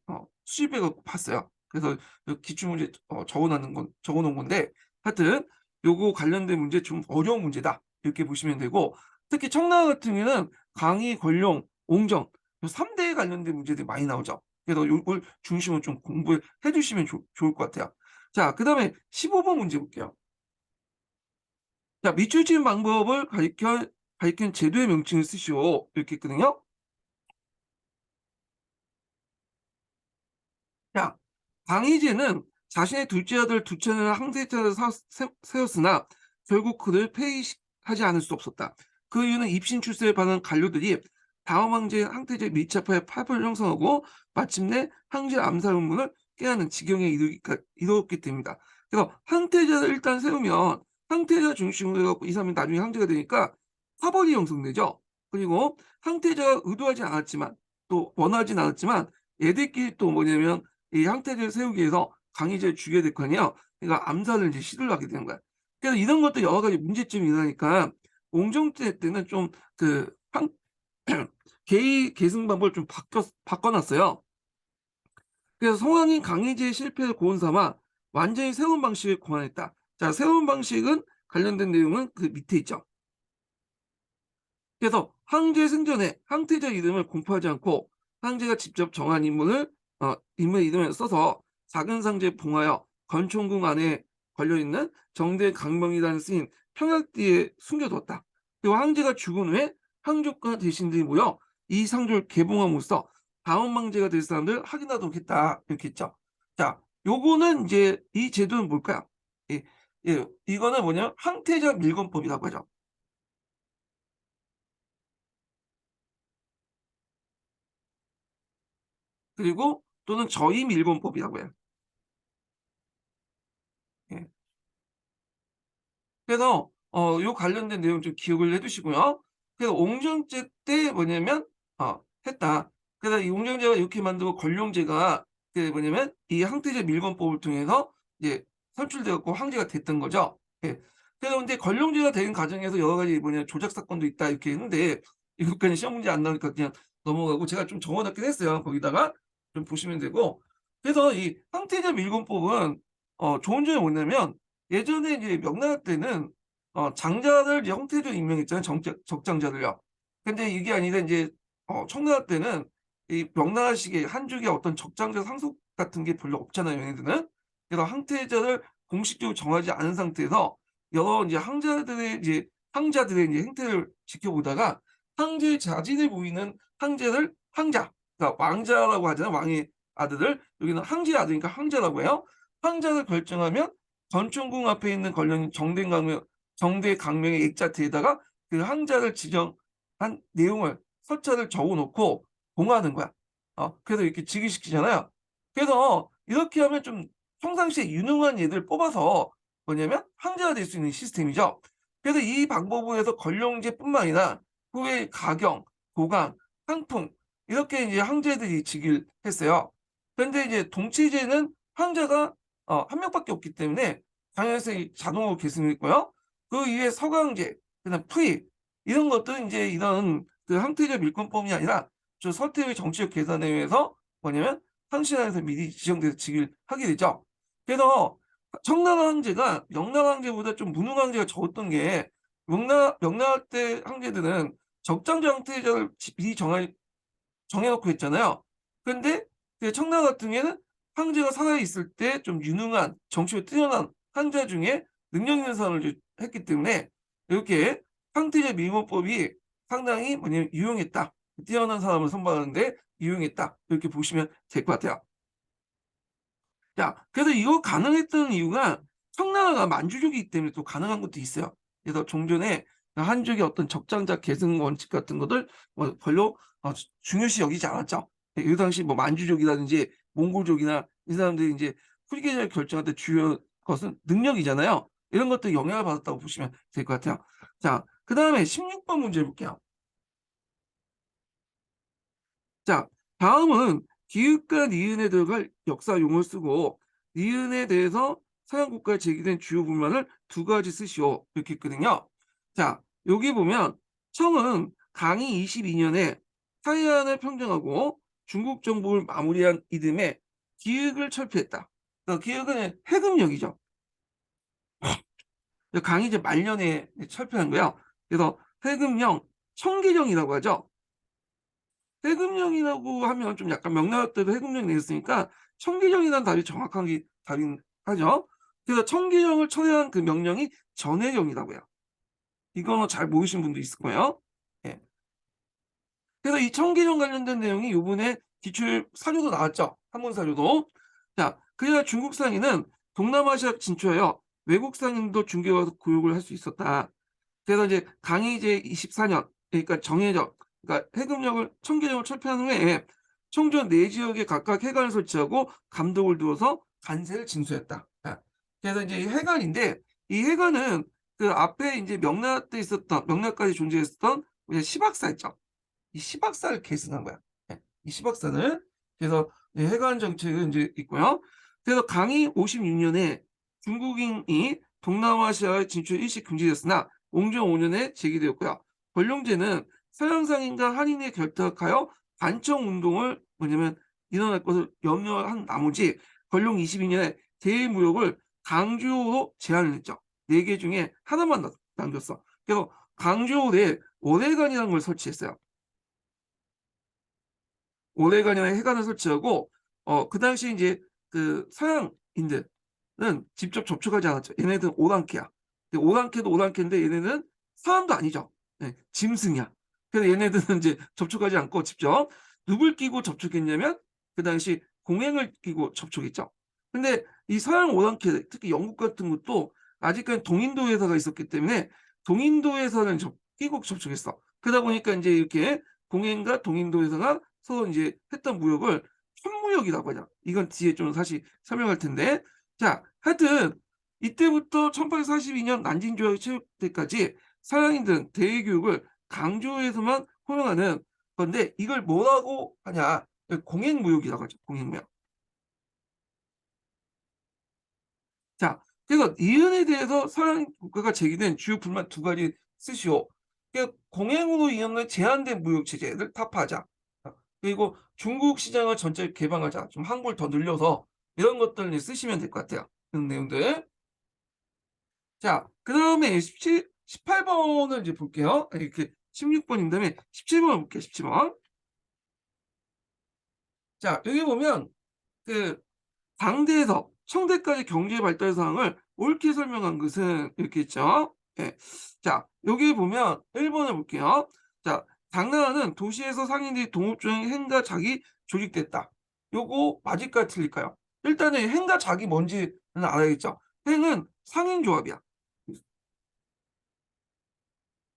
수집해 갖고 봤어요. 그래서 기출문제 적어놓은 건데 하여튼 요거 관련된 문제 좀 어려운 문제다 이렇게 보시면 되고 특히 청라 같은 경우에는 강의, 권룡, 옹정 요 3대에 관련된 문제들이 많이 나오죠. 그래서 요걸 중심으로 좀 공부해 주시면 좋을 것 같아요. 자, 그다음에 15번 문제 볼게요. 자, 밑줄 지은 방법을 가리킨 제도의 명칭을 쓰시오. 이렇게 있거든요. 자, 강희제는 자신의 둘째 아들 두찬을 항세자로 세웠으나 결국 그를 폐위하지 않을 수 없었다. 그 이유는 입신 출세에 반한 관료들이 다음 황제의 항태제에 밀착하여 파벌을 형성하고 마침내 황제 암살 음모를 깨하는 지경에 이르렀기 때문이다. 그래서 항태제를 일단 세우면 항태자 중심으로 해갖고 이 사람이 나중에 황제가 되니까 파벌이 형성되죠. 그리고 항태자가 의도하지 않았지만 또 원하진 않았지만 얘들끼리 또 뭐냐면 이 항태제를 세우기 위해서 강희제를 죽여야 될 거 아니에요. 그러니까 암살을 이제 시도를 하게 되는 거야. 그래서 이런 것도 여러 가지 문제점이 일어나니까 옹정제 때는 좀 그 계승 방법을 좀 바꿔놨어요. 그래서 성왕이 강희제의 실패를 고언 삼아 완전히 새로운 방식을 고안했다. 자, 새로운 방식은 관련된 내용은 그 밑에 있죠. 그래서 황제 승전에 황태자 이름을 공포하지 않고 황제가 직접 정한 인물 이름을 써서 작은 상자에 봉하여 건총궁 안에 걸려있는 정대 강명이라는 쓰인 평약뒤에 숨겨두었다. 그리고 황제가 죽은 후에 황족과 대신들이 모여 이 상조를 개봉함으로써 다음 황제가 될 사람들 확인하도록 했다. 이렇게 했죠. 자, 요거는 이제 이 제도는 뭘까요? 예, 이거는 뭐냐면 황태자 밀건법이라고 하죠. 그리고 또는 저임 일본법이라고 해요. 예. 그래서 요 관련된 내용 좀 기억을 해 두시고요. 그래서 옹정제 때 뭐냐면 했다. 그래서 이 옹정제가 이렇게 만들고 권룡제가 그 뭐냐면 이 항태제 밀건법을 통해서 이제 선출돼 갖고 황제가 됐던 거죠. 예. 그래서 근데 권룡제가 되는 과정에서 여러 가지 뭐냐 조작 사건도 있다 이렇게 했는데 이것까지 시험 문제 안 나오니까 그냥 넘어가고 제가 좀 적어 놨긴 했어요. 거기다가 좀 보시면 되고. 그래서 이 항태제 밀건법은 좋은 점이 뭐냐면 예전에 이제 명나라 때는 장자를 이제 형태적으로 임명했잖아요. 적장자들요. 근데 이게 아니라 이제 청나라 때는 이 명나라식의 한족의 어떤 적장자 상속 같은 게 별로 없잖아요. 얘네들은. 그래서 항태자를 공식적으로 정하지 않은 상태에서 여러 이제 항자들의 이제 행태를 지켜보다가 황제의 자질을 보이는 황제를 황자, 그러니까 왕자라고 하잖아요. 왕의 아들을 여기는 황제의 아들이니까 황자라고 해요. 황자를 결정하면 전총궁 앞에 있는 관련 정대강명의 액자트에다가 그 항자를 지정한 내용을 설자를 적어놓고 봉하는 거야. 그래서 이렇게 즉위시키잖아요. 그래서 이렇게 하면 좀 평상시에 유능한 얘들 뽑아서 뭐냐면 황제가 될 수 있는 시스템이죠. 그래서 이 방법을 해서 권룡제뿐만 아니라 후에 가경, 도강, 상풍 이렇게 이제 황제들이 즉위를 했어요. 그런데 이제 동치제는 황제가 한 명밖에 없기 때문에 당연히 자동으로 계승했고요. 그 이후에 서강제, 그다음 투입 이런 것들은 이제 이런 그 항태적 밀권법이 아니라 저 서태의 정치적 계산에 의해서 뭐냐면 상신하에서 미리 지정돼서 즉위를 하게 되죠. 그래서 청나라 황제가 명나라 황제보다 좀 무능한 황제가 적었던 게 명나라 때 황제들은 적장자 황태자를 미리 정해놓고 했잖아요. 근데 그 청나라 같은 경우에는 황제가 살아있을 때 좀 유능한 정치에 뛰어난 황제 중에 능력 있는 사람을 했기 때문에 이렇게 황태제 밀문법이 상당히 뭐냐면 유용했다. 뛰어난 사람을 선발하는데 유용했다. 이렇게 보시면 될 것 같아요. 자, 그래서 이거 가능했던 이유가 청나라가 만주족이기 때문에 또 가능한 것도 있어요. 그래서 종전에 한족의 어떤 적장자 계승 원칙 같은 것들 별로 중요시 여기지 않았죠. 이 당시 뭐 만주족이라든지 몽골족이나 이 사람들이 이제 후계자를 결정할 때 주요 것은 능력이잖아요. 이런 것들 영향을 받았다고 보시면 될 것 같아요. 자, 그 다음에 16번 문제 볼게요. 자, 다음은 기읍과 니은에 들어갈 역사 용어를 쓰고 니은에 대해서 서양 국가에 제기된 주요 불만을 두 가지 쓰시오. 이렇게 했거든요. 자, 여기 보면 청은 강희 22년에 타이안을 평정하고 중국 정복을 마무리한 이듬해 기획을 철폐했다. 기획은 해금령이죠. 강희 이제 말년에 철폐한 거예요. 그래서 해금령, 청기령이라고 하죠. 해금령이라고 하면 좀 약간 명나라 때도 해금령 내렸으니까 청기령이라는 답이 정확한 게 답인 하죠. 그래서 청기령을 철회한 그 명령이 전해령이라고 해요. 이거는 잘 모르신 분도 있을 거예요. 예. 그래서 이 청기령 관련된 내용이 요번에 기출 사료도 나왔죠. 한문 사료도. 자, 그래야 중국 상인은 동남아시아 진출하여 외국 상인도 중개 와서 교육을 할 수 있었다. 그래서 이제 강희 제24년, 그러니까 정해적, 그러니까 해금역을 청계역을 철폐한 후에 청주와 네 지역에 각각 해관을 설치하고 감독을 두어서 관세를 징수했다. 예. 그래서 이제 이 해관인데, 이 해관은 그 앞에 이제 명나라 때 있었던, 명나라까지 존재했었던 우리 시박사 있죠. 이 시박사를 계승한 거야. 예. 이 시박사를. 그래서 해관 정책은 이제 있고요. 그래서 강희 56년에 중국인이 동남아시아에 진출 일시 금지되었으나 옹종 5년에 제기되었고요. 권룡제는 서양상인과 한인이 결탁하여 반청 운동을 뭐냐면 일어날 것을 염려한 나머지 권룡 22년에 대무역을 강주로 제한을 했죠. 4개 중에 하나만 남겼어. 그래서 강주호에 오래간이라는 걸 설치했어요. 오레간이나 해관을 설치하고 그 당시 이제 그 서양인들은 직접 접촉하지 않았죠. 얘네들은 오랑캐야. 오랑캐도 오랑캐인데 얘네는 사람도 아니죠. 네, 짐승이야. 그래서 얘네들은 이제 접촉하지 않고 직접 누굴 끼고 접촉했냐면 그 당시 공행을 끼고 접촉했죠. 근데 이 서양 오랑캐, 특히 영국 같은 것도 아직까지 동인도 회사가 있었기 때문에 동인도 회사는 끼고 접촉했어. 그러다 보니까 이제 이렇게 공행과 동인도 회사가 서로 이제 했던 무역을 천무역이라고 하죠. 이건 뒤에 좀 사실 설명할 텐데. 자, 하여튼 이때부터 1842년 난징 조약이 체결 때까지 서양인들은 대외교육을 강조에서만 허용하는 건데 이걸 뭐라고 하냐? 공행무역이라고 하죠. 공행무역. 자, 그래서 이윤에 대해서 서양 국가가 제기된 주요 불만 두 가지 쓰시오. 공행으로 이용된 제한된 무역 체제를 타파하자. 그리고 중국 시장을 전체 개방하자. 좀 항구를 더 늘려서 이런 것들 쓰시면 될 것 같아요. 그런 내용들. 자, 그 다음에 18번을 이제 볼게요. 이렇게 16번인 다음에 17번을 볼게요. 17번. 자, 여기 보면 그 당대에서 청대까지 경제 발달 사항을 옳게 설명한 것은 이렇게 있죠. 예. 자, 여기 보면 1번을 볼게요. 자, 당나라는 도시에서 상인들이 동업조행 행과 작이 조직됐다. 요거 맞을까요? 틀릴까요? 일단은 행과 작이 뭔지는 알아야겠죠. 행은 상인조합이야.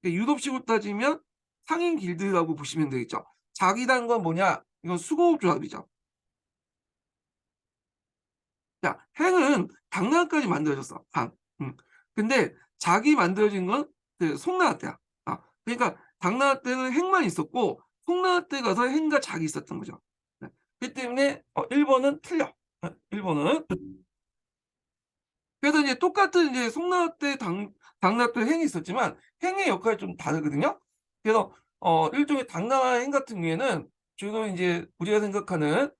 유럽식으로 따지면 상인 길드라고 보시면 되겠죠. 작이라는 건 뭐냐? 이건 수고조합이죠. 자, 행은 당나라까지 만들어졌어. 당. 근데 자기 만들어진 건 그 송나라 때야. 그러니까 당나라 때는 행만 있었고 송나라 때 가서 행과 작이 있었던 거죠. 네. 그렇기 때문에 1번은 틀려. 1번은. 그래서 이제 똑같은 이제 송나라 때 당나라 때 행이 있었지만 행의 역할이 좀 다르거든요. 그래서 일종의 당나라 행 같은 경우에는 주로 이제 우리가 생각하는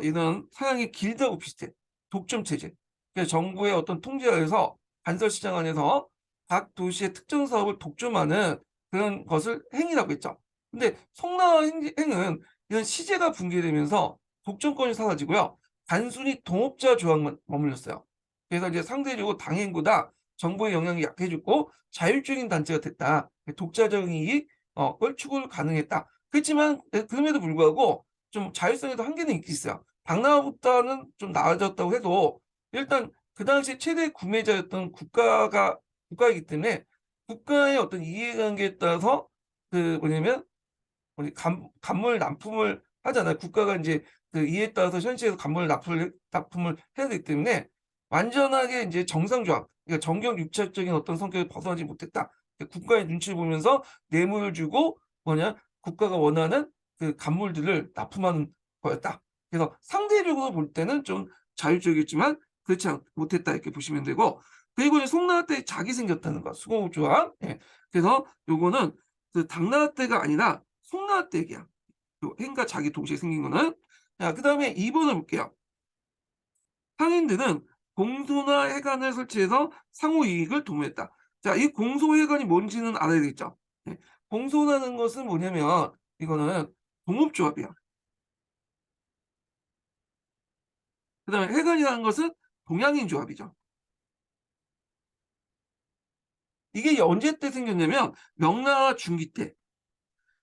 이런 서양의 길드하고 비슷해. 독점 체제. 그래서 정부의 어떤 통제하에서 간설 시장 안에서 각 도시의 특정 사업을 독점하는 그런 것을 행이라고 했죠. 근데 송나라 행은 이런 시제가 붕괴되면서 독점권이 사라지고요. 단순히 동업자 조항만 머물렀어요. 그래서 이제 상대적으로 당행보다 정부의 영향이 약해졌고 자율적인 단체가 됐다. 독자적인 이익 추구를 가능했다. 그렇지만 그럼에도 불구하고 좀 자율성에도 한계는 있어요. 당나라보다는 좀 나아졌다고 해도 일단 그 당시 최대 구매자였던 국가이기 때문에 국가의 어떤 이해관계에 따라서 그 뭐냐면 우리 간물 납품을 하잖아요. 국가가 이제 그 이에 따라서 현시에서 간물 납품을 해야 되기 때문에 완전하게 이제 정상조합, 그러니까 정경 유착적인 어떤 성격을 벗어나지 못했다. 국가의 눈치를 보면서 뇌물을 주고 국가가 원하는 그 간물들을 납품하는 거였다. 그래서 상대적으로 볼 때는 좀 자율적이었지만 그렇지 못했다 이렇게 보시면 되고 그리고 이제 송나라 때 작이 생겼다는 거 수공업조합. 예. 그래서 요거는 그 당나라 때가 아니라 송나라 때 얘기야. 행과 작이 동시에 생긴 거는. 자, 그 다음에 2번을 볼게요. 상인들은 공소나 회관을 설치해서 상호 이익을 도모했다. 자, 이 공소회관이 뭔지는 알아야 되겠죠. 네. 공소라는 것은 뭐냐면 이거는 동업조합이야. 그 다음에 회관이라는 것은 동양인 조합이죠. 이게 언제 때 생겼냐면 명나라 중기 때.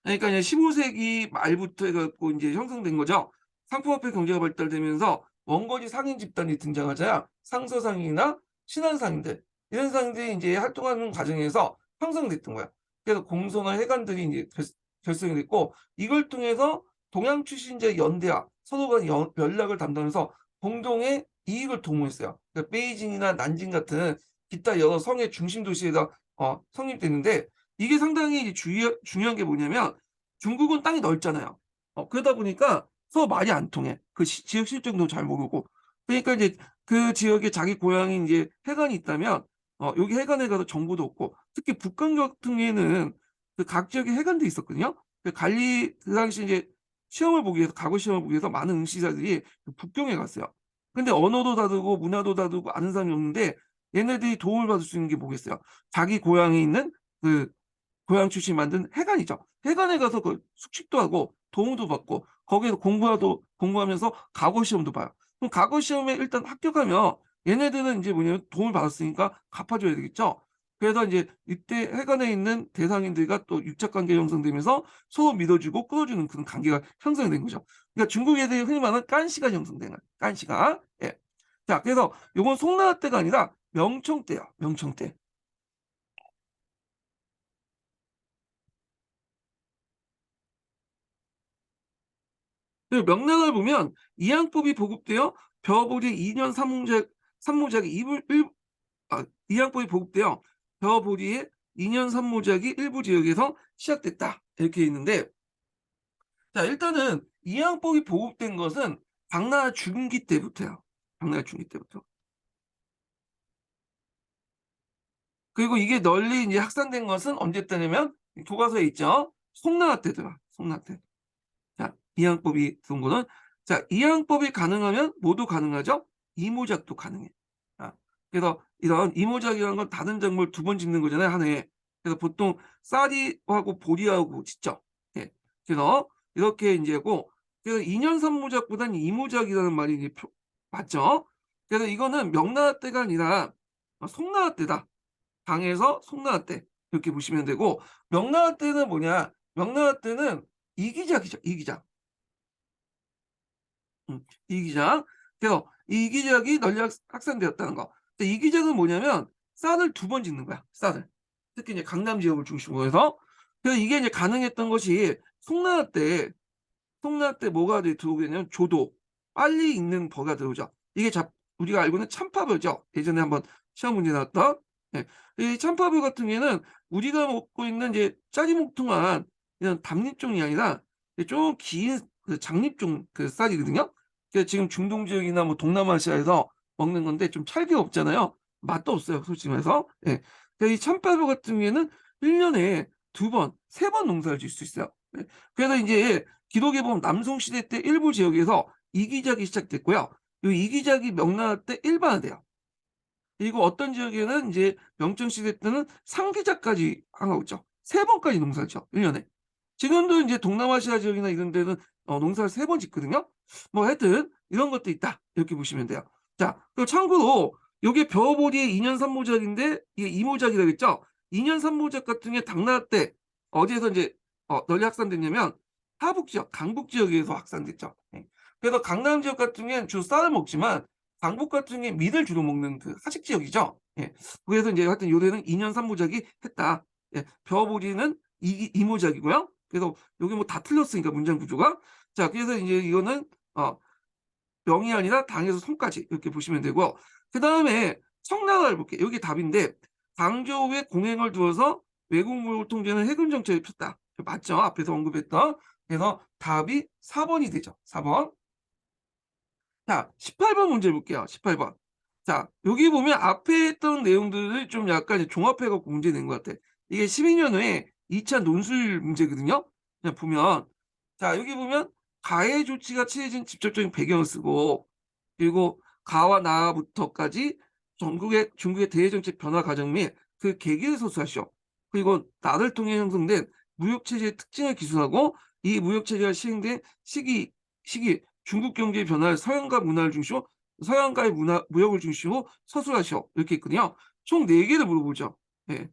그러니까 이제 15세기 말부터 해갖고 이제 형성된 거죠. 상품화폐 경제가 발달되면서 원거지 상인 집단이 등장하자 상서상인이나 신한상인들 이런 상인들이 이제 활동하는 과정에서 형성됐던 거야. 그래서 공소나 해관들이 이제 결성이 됐고, 이걸 통해서 동양 출신자의 연대와 서로 간 연락을 담당해서 공동의 이익을 도모했어요. 그러니까 베이징이나 난징 같은 기타 여러 성의 중심 도시에다 성립됐는데, 이게 상당히 중요한 게 뭐냐면 중국은 땅이 넓잖아요. 그러다 보니까 서로 말이 안 통해. 그 지역 실정도 잘 모르고. 그러니까 이제 그 지역에 자기 고향인 이제 해관이 있다면 여기 해관에 가서 정보도 얻고, 특히 북한 같은 경우에는 그 각 지역에 해관도 있었거든요. 그 당시 이제 시험을 보기 위해서, 과거 시험을 보기 위해서 많은 응시자들이 그 북경에 갔어요. 근데 언어도 다르고 문화도 다르고 아는 사람이 없는데, 얘네들이 도움을 받을 수 있는 게 뭐겠어요? 자기 고향에 있는 그 고향 출신이 만든 해관이죠. 해관에 가서 그 숙식도 하고 도움도 받고 거기에서 공부하면서 과거 시험도 봐요. 그럼 과거 시험에 일단 합격하면 얘네들은 이제 뭐냐면 도움을 받았으니까 갚아줘야 되겠죠. 그래서 이제 이때 해관에 있는 대상인들과 또 유착 관계 형성되면서 서로 믿어주고 끌어주는 그런 관계가 형성이 된 거죠. 그러니까 중국 애들이 흔히 말하는 깐시가 형성된 거예요. 깐시가. 예. 자, 그래서 요건 송나라 때가 아니라 명청 때요. 명청 때. 그 명량을 보면 이항법이 보급되어 벼보리 2년 삼모작이 이항법이 보급되어 벼보리의 2년 삼모작이 일부 지역에서 시작됐다. 이렇게 있는데, 자, 일단은 이항법이 보급된 것은 당나라 중기 때부터요. 당나라 중기 때부터. 그리고 이게 널리 이제 확산된 것은 언제 때냐면 교과서에 있죠. 송나라 때더라. 송나라 때. 자, 이항법이 들어온 거는, 자, 이항법이 가능하면 모두 가능하죠. 이모작도 가능해. 아, 그래서 이런 이모작이라는 건 다른 작물 두 번 짓는 거잖아요, 한 해에. 그래서 보통 쌀이하고 보리하고 짓죠. 예. 그래서 이렇게 이제 고, 그래서 2년 3모작보다는 이모작이라는 말이 이제 맞죠. 그래서 이거는 명나라 때가 아니라 송나라 때다. 당에서 송나라 때 이렇게 보시면 되고, 명나라 때는 뭐냐? 명나라 때는 이기작이죠. 이기작. 이기작. 그래서 이기작이 널리 확산되었다는 거. 이기작은 뭐냐면 쌀을 두 번 짓는 거야. 쌀을. 특히 이제 강남 지역을 중심으로 해서. 그래서 이게 이제 가능했던 것이 송나라 때 뭐가 들어오게 되냐면 조도. 빨리 익는 버가 들어오죠. 이게 우리가 알고 있는 참파버죠. 예전에 한번 시험 문제 나왔던. 예. 이 참파버 같은 경우에는 우리가 먹고 있는 이제 짜리몽퉁한 이런 담잎종이 아니라 좀 긴 그 장잎종 그 쌀이거든요. 그래서 지금 중동 지역이나 뭐 동남아시아에서 먹는 건데 좀 찰기가 없잖아요. 맛도 없어요, 솔직히 말해서. 예. 그래서 이 참파버 같은 경우에는 1년에 두 번, 세 번 농사를 지을 수 있어요. 예. 그래서 이제 기록에 보면 남송시대 때 일부 지역에서 이기작이 시작됐고요. 이 이기작이 명나라 때 일반화돼요. 그리고 어떤 지역에는 이제 명청시대 때는 상기작까지 하고 있죠. 세 번까지 농사를 죠, 1년에. 지금도 이제 동남아시아 지역이나 이런 데는 농사를 세 번 짓거든요. 뭐 하여튼 이런 것도 있다. 이렇게 보시면 돼요. 자, 그리고 참고로 요게 벼보리의 2년 3모작인데 이게 2모작이라고 했죠. 2년 3모작 같은 게 당나라 때 어디에서 이제 널리 확산됐냐면 하북 지역, 강북 지역에서 확산됐죠. 예. 그래서 강남 지역 같은 경우에는 주로 쌀을 먹지만 강북 같은 게 밀을 주로 먹는 그 하식 지역이죠. 예. 그래서 이제 하여튼 요새는 2년 3모작이 했다. 예. 벼보리는 이모작이고요. 그래서 여기 뭐 다 틀렸으니까 문장 구조가. 자, 그래서 이제 이거는 명이 아니라 당에서 성까지 이렇게 보시면 되고, 그다음에 청나라를 볼게요. 여기 답인데 광저우에 공행을 두어서 외국 물을 통제하는 해군 정책을 폈다. 맞죠? 앞에서 언급했던. 그래서 답이 4번이 되죠. 4번. 자, 18번 문제 볼게요. 18번. 자, 여기 보면 앞에 했던 내용들을 좀 약간 종합해 갖고 문제 낸 것 같아. 이게 12년 후에 2차 논술 문제거든요. 그냥 보면, 자, 여기 보면 가해 조치가 취해진 직접적인 배경을 쓰고, 그리고 가와 나부터까지 중국의 대외정책 변화 과정 및 그 계기를 서술하시오. 그리고 나를 통해 형성된 무역체제의 특징을 기술하고, 이 무역체제가 시행된 시기 중국 경제의 변화를 서양과 문화를 중시로 서양과의 무역을 중시로 서술하시오. 이렇게 있거든요. 총 4개를 물어보죠. 예.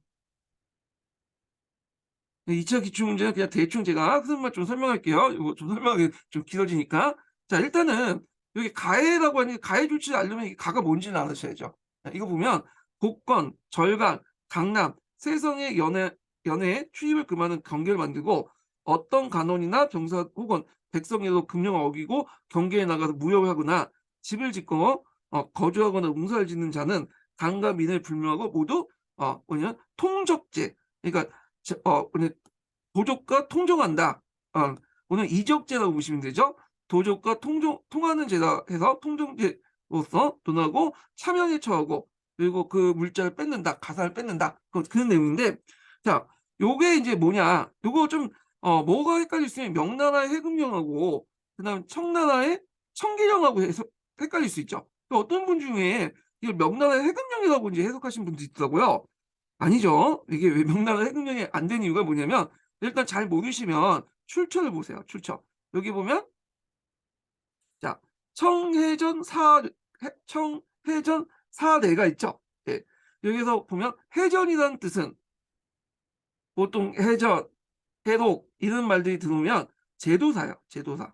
2차 기출문제는 그냥 대충 제가 흐름만 좀 설명할게요. 이거 좀 설명하기 좀 길어지니까. 자, 일단은 여기 가해라고 하니 가해 조치를 알려면 이 가가 뭔지는 알으셔야죠. 자, 이거 보면 복권, 절간, 강남, 세성의 연회에 출입을 금하는 경계를 만들고 어떤 간원이나 병사 혹은 백성에도 금령을 어기고 경계에 나가서 무역을 하거나 집을 짓고 거주하거나 농사를 짓는 자는 강과 민을 불명하고 모두 뭐냐 통적제 그러니까 뭐냐 도적과 통정한다. 오늘 이적제라고 보시면 되죠. 도적과 통하는 제다 해서 통정제로서 돈하고 차명에 처하고 그리고 그 물자를 뺏는다, 가사를 뺏는다. 그런 내용인데, 자, 요게 이제 뭐냐? 요거 좀 뭐가 헷갈릴 수 있냐면 명나라의 해금령하고 그다음 청나라의 청계령하고 해서 헷갈릴 수 있죠. 어떤 분 중에 이걸 명나라의 해금령이라고 이제 해석하신 분도 있더라고요. 아니죠. 이게 왜 명나라 해금령이 안 된 이유가 뭐냐면 일단 잘 모르시면 출처를 보세요. 출처. 여기 보면 자 청해전 사례가 있죠. 예. 여기서 보면 해전이라는 뜻은 보통 해전, 해독 이런 말들이 들어오면 제도사예요. 제도사.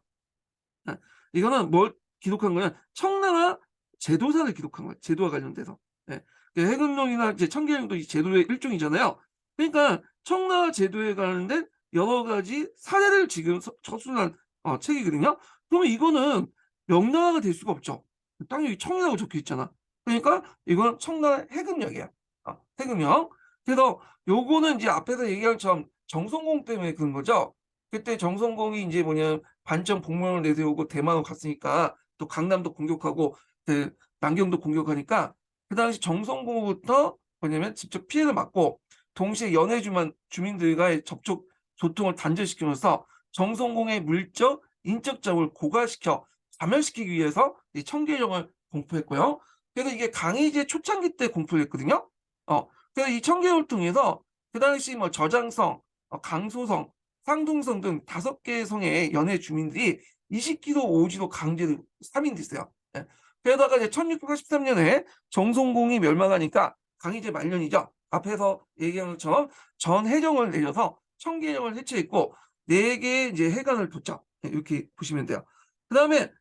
아, 이거는 뭘 기록한 거냐? 청나라 제도사를 기록한 거예요. 제도와 관련돼서. 예. 해금령이나 이제 청계령도 이 제도의 일종이잖아요. 그러니까 청나라 제도에 관련된 여러 가지 사례를 지금 저술한 책이거든요. 그러면 이거는 명나라가 될 수가 없죠. 땅 여기 청이라고 적혀 있잖아. 그러니까 이건 청나라 해금령이야. 해금령. 그래서 요거는 이제 앞에서 얘기한 것처럼 정성공 때문에 그런 거죠. 그때 정성공이 이제 뭐냐 반정 복명을 내세우고 대만으로 갔으니까 또 강남도 공격하고 그 남경도 공격하니까 그 당시 정성공부터 뭐냐면 직접 피해를 막고 동시에 주민들과의 접촉 소통을 단절시키면서 정성공의 물적, 인적 자원을 고갈시켜 자멸시키기 위해서 이 청계령을 공포했고요. 그래서 이게 강희제 초창기 때 공포를 했거든요. 그래서 이 청계령을 통해서 그 당시 뭐 저장성, 강소성, 상둥성 등 5개의 성의 연해 주민들이 20km 오지로 강제로 살인됐어요. 예. 그러다가 이제 1683년에 정성공이 멸망하니까 강희제 말년이죠. 앞에서 얘기한 것처럼 전해령을 내려서 청계령을 해체했고 4개의 이제 해관을 뒀죠. 예, 이렇게 보시면 돼요. 그다음에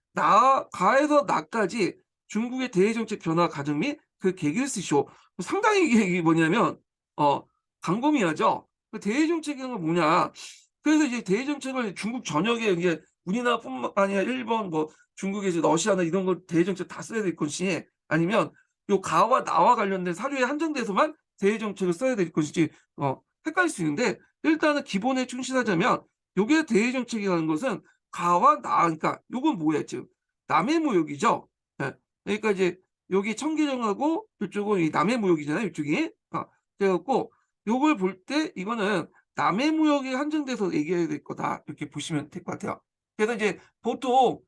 가에서 나까지 중국의 대외정책 변화 과정 및 그 계기를 쓰시오. 상당히 이게 뭐냐면 광범위하죠. 그 대외정책은 뭐냐? 그래서 이제 대외정책을 중국 전역에 이게 우리나라뿐만 아니라 일본 뭐 중국에서 러시아나 이런 거 대외정책 다 써야 될 것이 아니면 요 가와 나와 관련된 사료에 한정돼서만 대외정책을 써야 될 것인지 헷갈릴 수 있는데 일단은 기본에 충실하자면 요게 대외정책이라는 것은 가와 나 그러니까 요건 뭐야 지금 남해무역이죠. 예. 그러니까 이제 여기 청계령하고 이쪽은 이 남해무역이잖아요. 이쪽이. 그래갖고 요걸 볼 때 이거는 남해무역에 한정돼서 얘기해야 될 거다 이렇게 보시면 될 것 같아요. 그래서 이제 보통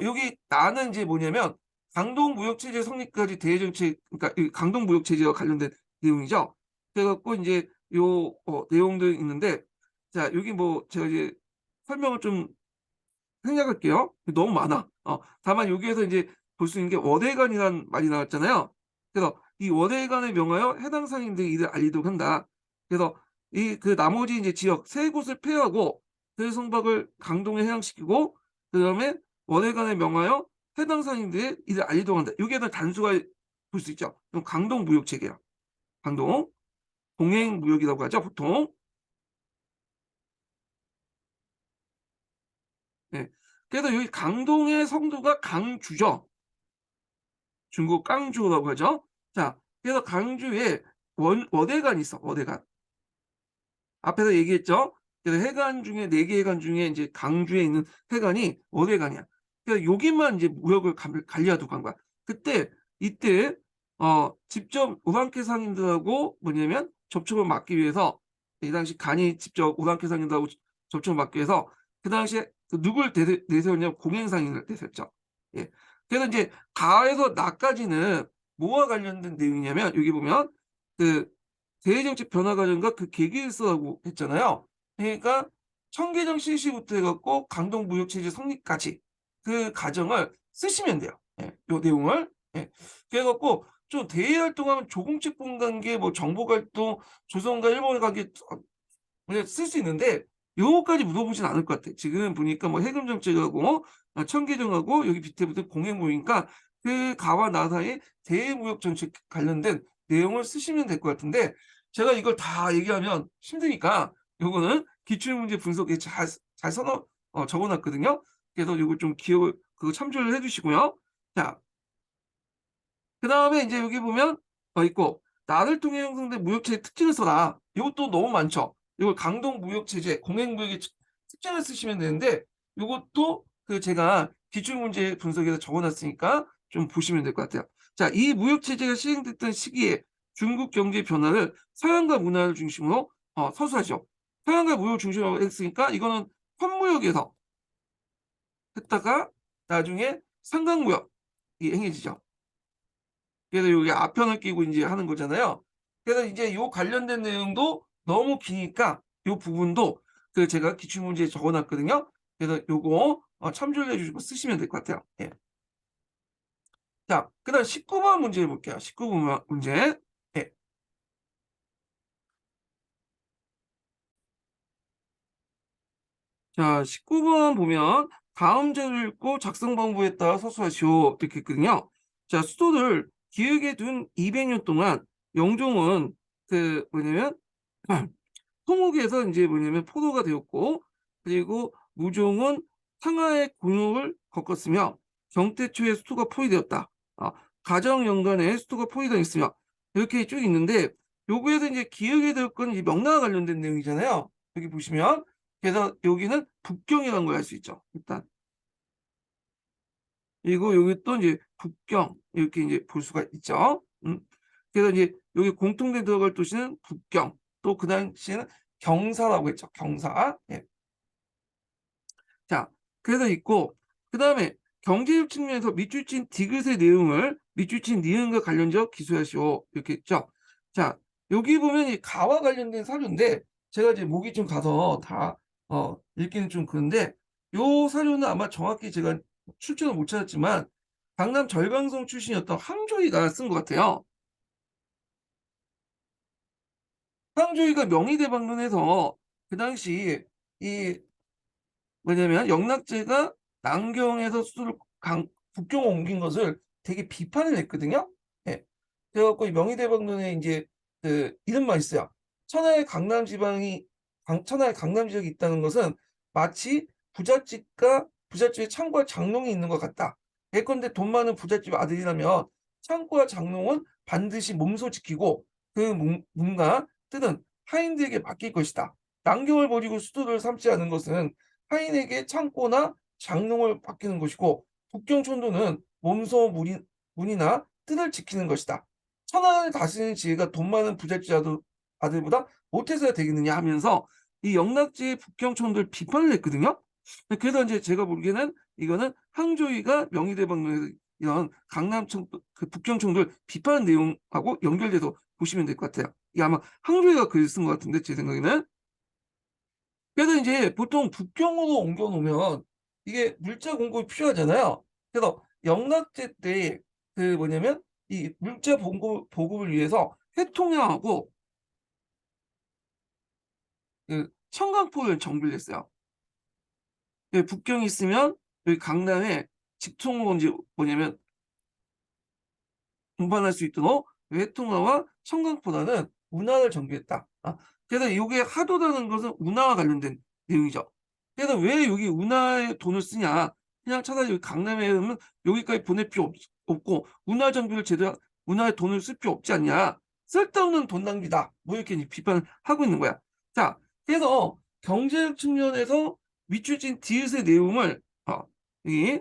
여기 나는 이제 뭐냐면 강동무역체제 성립까지 대외정책 그러니까 이 강동무역체제와 관련된 내용이죠. 그래갖고 이제 요 내용들 있는데 자 여기 뭐 제가 이제 설명을 좀 생략할게요. 너무 많아. 다만 여기에서 이제 볼 수 있는 게 월해관이라는 말이 나왔잖아요. 그래서 이 월해관에 명하여 해당 상인들이 이를 알리도록 한다. 그래서 그 나머지 이제 지역 3곳을 폐하고 그 성박을 강동에 해양시키고 그다음에 월해관에 명하여 해당 상인들이 이를 알리도록 한다. 이게 더 단수가 볼 수 있죠. 그럼 강동 무역 체계야. 강동 동행 무역이라고 하죠, 보통. 네. 그래서 여기 강동의 성도가 강주죠. 중국 깡주라고 하죠. 자, 그래서 강주에 월해관이 있어. 월해관. 앞에서 얘기했죠. 그래서 해관 중에 4개 해관 중에 이제 강주에 있는 해관이 월해관이야. 그래서 여기만 이제 무역을 관리하도록 한 거야. 이때 직접 오랑캐 상인들하고 뭐냐면 접촉을 막기 위해서 이 당시 간이 직접 오랑캐 상인들하고 접촉을 막기 위해서 그 당시에 누굴 내세웠냐면 공행상인을 내세웠죠. 예. 그래서 이제 가에서 나까지는 뭐와 관련된 내용이냐면 여기 보면 그 대외정책 변화 과정과 그 계기일서라고 했잖아요. 그러니까 청계령 실시부터 해갖고 강동무역체제 성립까지 그 과정을 쓰시면 돼요. 예, 요 내용을. 예. 그래갖고 좀 대외 활동하면 조공책분 관계, 뭐 정보활동, 조선과 일본의 관계 쓸 수 있는데 요거까지 물어보진 않을 것 같아. 지금 보니까 뭐 해금 정책하고 청계령하고 여기 밑에 붙은 공해무역이니까 그 가와 나 사이의 대외무역 정책 관련된 내용을 쓰시면 될 것 같은데 제가 이걸 다 얘기하면 힘드니까 요거는 기출문제 분석에 잘 적어 놨거든요. 그래서 요거 좀 기억을 그거 참조를 해 주시고요. 자, 그다음에 인제 여기 보면 있고 "나를 통해 형성된 무역체의 특징을 써라." 요것도 너무 많죠. 요걸 강동 무역체제, 공행무역의 특징을 쓰시면 되는데 요것도 제가 기출문제 분석에다 적어 놨으니까 좀 보시면 될 것 같아요. 자, 이 무역체제가 시행됐던 시기에 중국 경제 변화를 서양과 문화를 중심으로 서술하시오. 서양과 무역을 중심으로 했으니까 이거는 환무역에서 했다가 나중에 상강무역이 행해지죠. 그래서 여기 앞편을 끼고 인제 하는 거잖아요. 그래서 이제 요 관련된 내용도 너무 기니까 요 부분도 제가 기출문제에 적어 놨거든요. 그래서 요거 참조를 해 주시고 쓰시면 될 것 같아요. 예. 자, 그다음 19번 문제 볼게요. 19번 문제. 예. 자, 19번 보면 "다음 자료를 읽고 작성 방법에 따라 서술하시오." 이렇게 했거든요. 자, 수도를 기획에 둔 200년 동안 영종은 뭐냐면 통옥에서 인제 뭐냐면 포로가 되었고, 그리고 무종은 상하의 곤욕을 겪었으며 경태초에 수도가 포위되었다. 가정연간에 수도가 포위당했으며 이렇게 쭉 있는데, 요거에서 인제 기억에 될 건 이 명나라 관련된 내용이잖아요. 여기 보시면. 그래서 여기는 북경이라는 걸 알 수 있죠, 일단. 그리고 여기 또 인제 북경 이렇게 인제 볼 수가 있죠. 그래서 이제 여기 공통된 들어갈 도시는 북경, 또 그 당시에는 경사라고 했죠, 경사. 예. 자, 그래서 있고, 그다음에 경제적 측면에서 밑줄친 디귿의 내용을 밑줄친 니은과 관련적 기술하시오 이렇게 했죠. 자, 여기 보면 이 가와 관련된 사료인데 제가 이제 목이 좀 가서 다 읽기는 좀 그런데, 요 사료는 아마 정확히 제가 출처는 못 찾았지만 강남 절강성 출신이었던 황조이가 쓴 것 같아요. 황조이가 명의대방론해서 그 당시 이 뭐냐면 영락제가 남경에서 수도를 북경으로 옮긴 것을 되게 비판을 했거든요. 예. 그래 갖고 이 명의대방론에 인제 이런 말이 있어요. 천하에 강남 지역이 있다는 것은 마치 부잣집에 창고와 장롱이 있는 것 같다. 예컨대 돈 많은 부잣집 아들이라면 창고와 장롱은 반드시 몸소 지키고 그 몸과 뜻은 하인들에게 맡길 것이다. 남경을 버리고 수도를 삼지 않은 것은 타인에게 창고나 장롱을 맡기는 것이고, 북경천도는 몸소 문이나 뜰을 지키는 것이다. 천하를 다스리는 지혜가 돈 많은 부잣집 아들보다 못해서야 되겠느냐 하면서 이 영락제의 북경천도를 비판을 했거든요. 그래서 이제 제가 보기에는 이거는 항조이가 명의대방론에서 이런 강남청 북경청도를 비판한 내용하고 연결돼서 보시면 될 것 같아요. 이게 아마 항조이가 글을 쓴 것 같은데, 제 생각에는. 그래서 인제 보통 북경으로 옮겨 놓으면 이게 물자 공급이 필요하잖아요. 그래서 영락제 때 뭐냐면 이 물자 보급을 위해서 해통양하고 청강포를 정비를 했어요. 북경이 있으면 여기 강남에 직통으로 인제 뭐냐면 운반할 수 있도록 외통화와 청강포라는 운하를 정비했다. 그래서 요게 하도라는 것은 운하와 관련된 내용이죠. 그래서 왜 여기 운하에 돈을 쓰냐. 그냥 차라리 여기 강남에 오면 여기까지 보낼 필요 없고 운하 정비를 제대로 운하에 돈을 쓸 필요 없지 않냐. 쓸데없는 돈 낭비다. 뭐 이렇게 이제 비판을 하고 있는 거야. 자, 그래서 경제적 측면에서 밑줄진 디귿의 내용을 이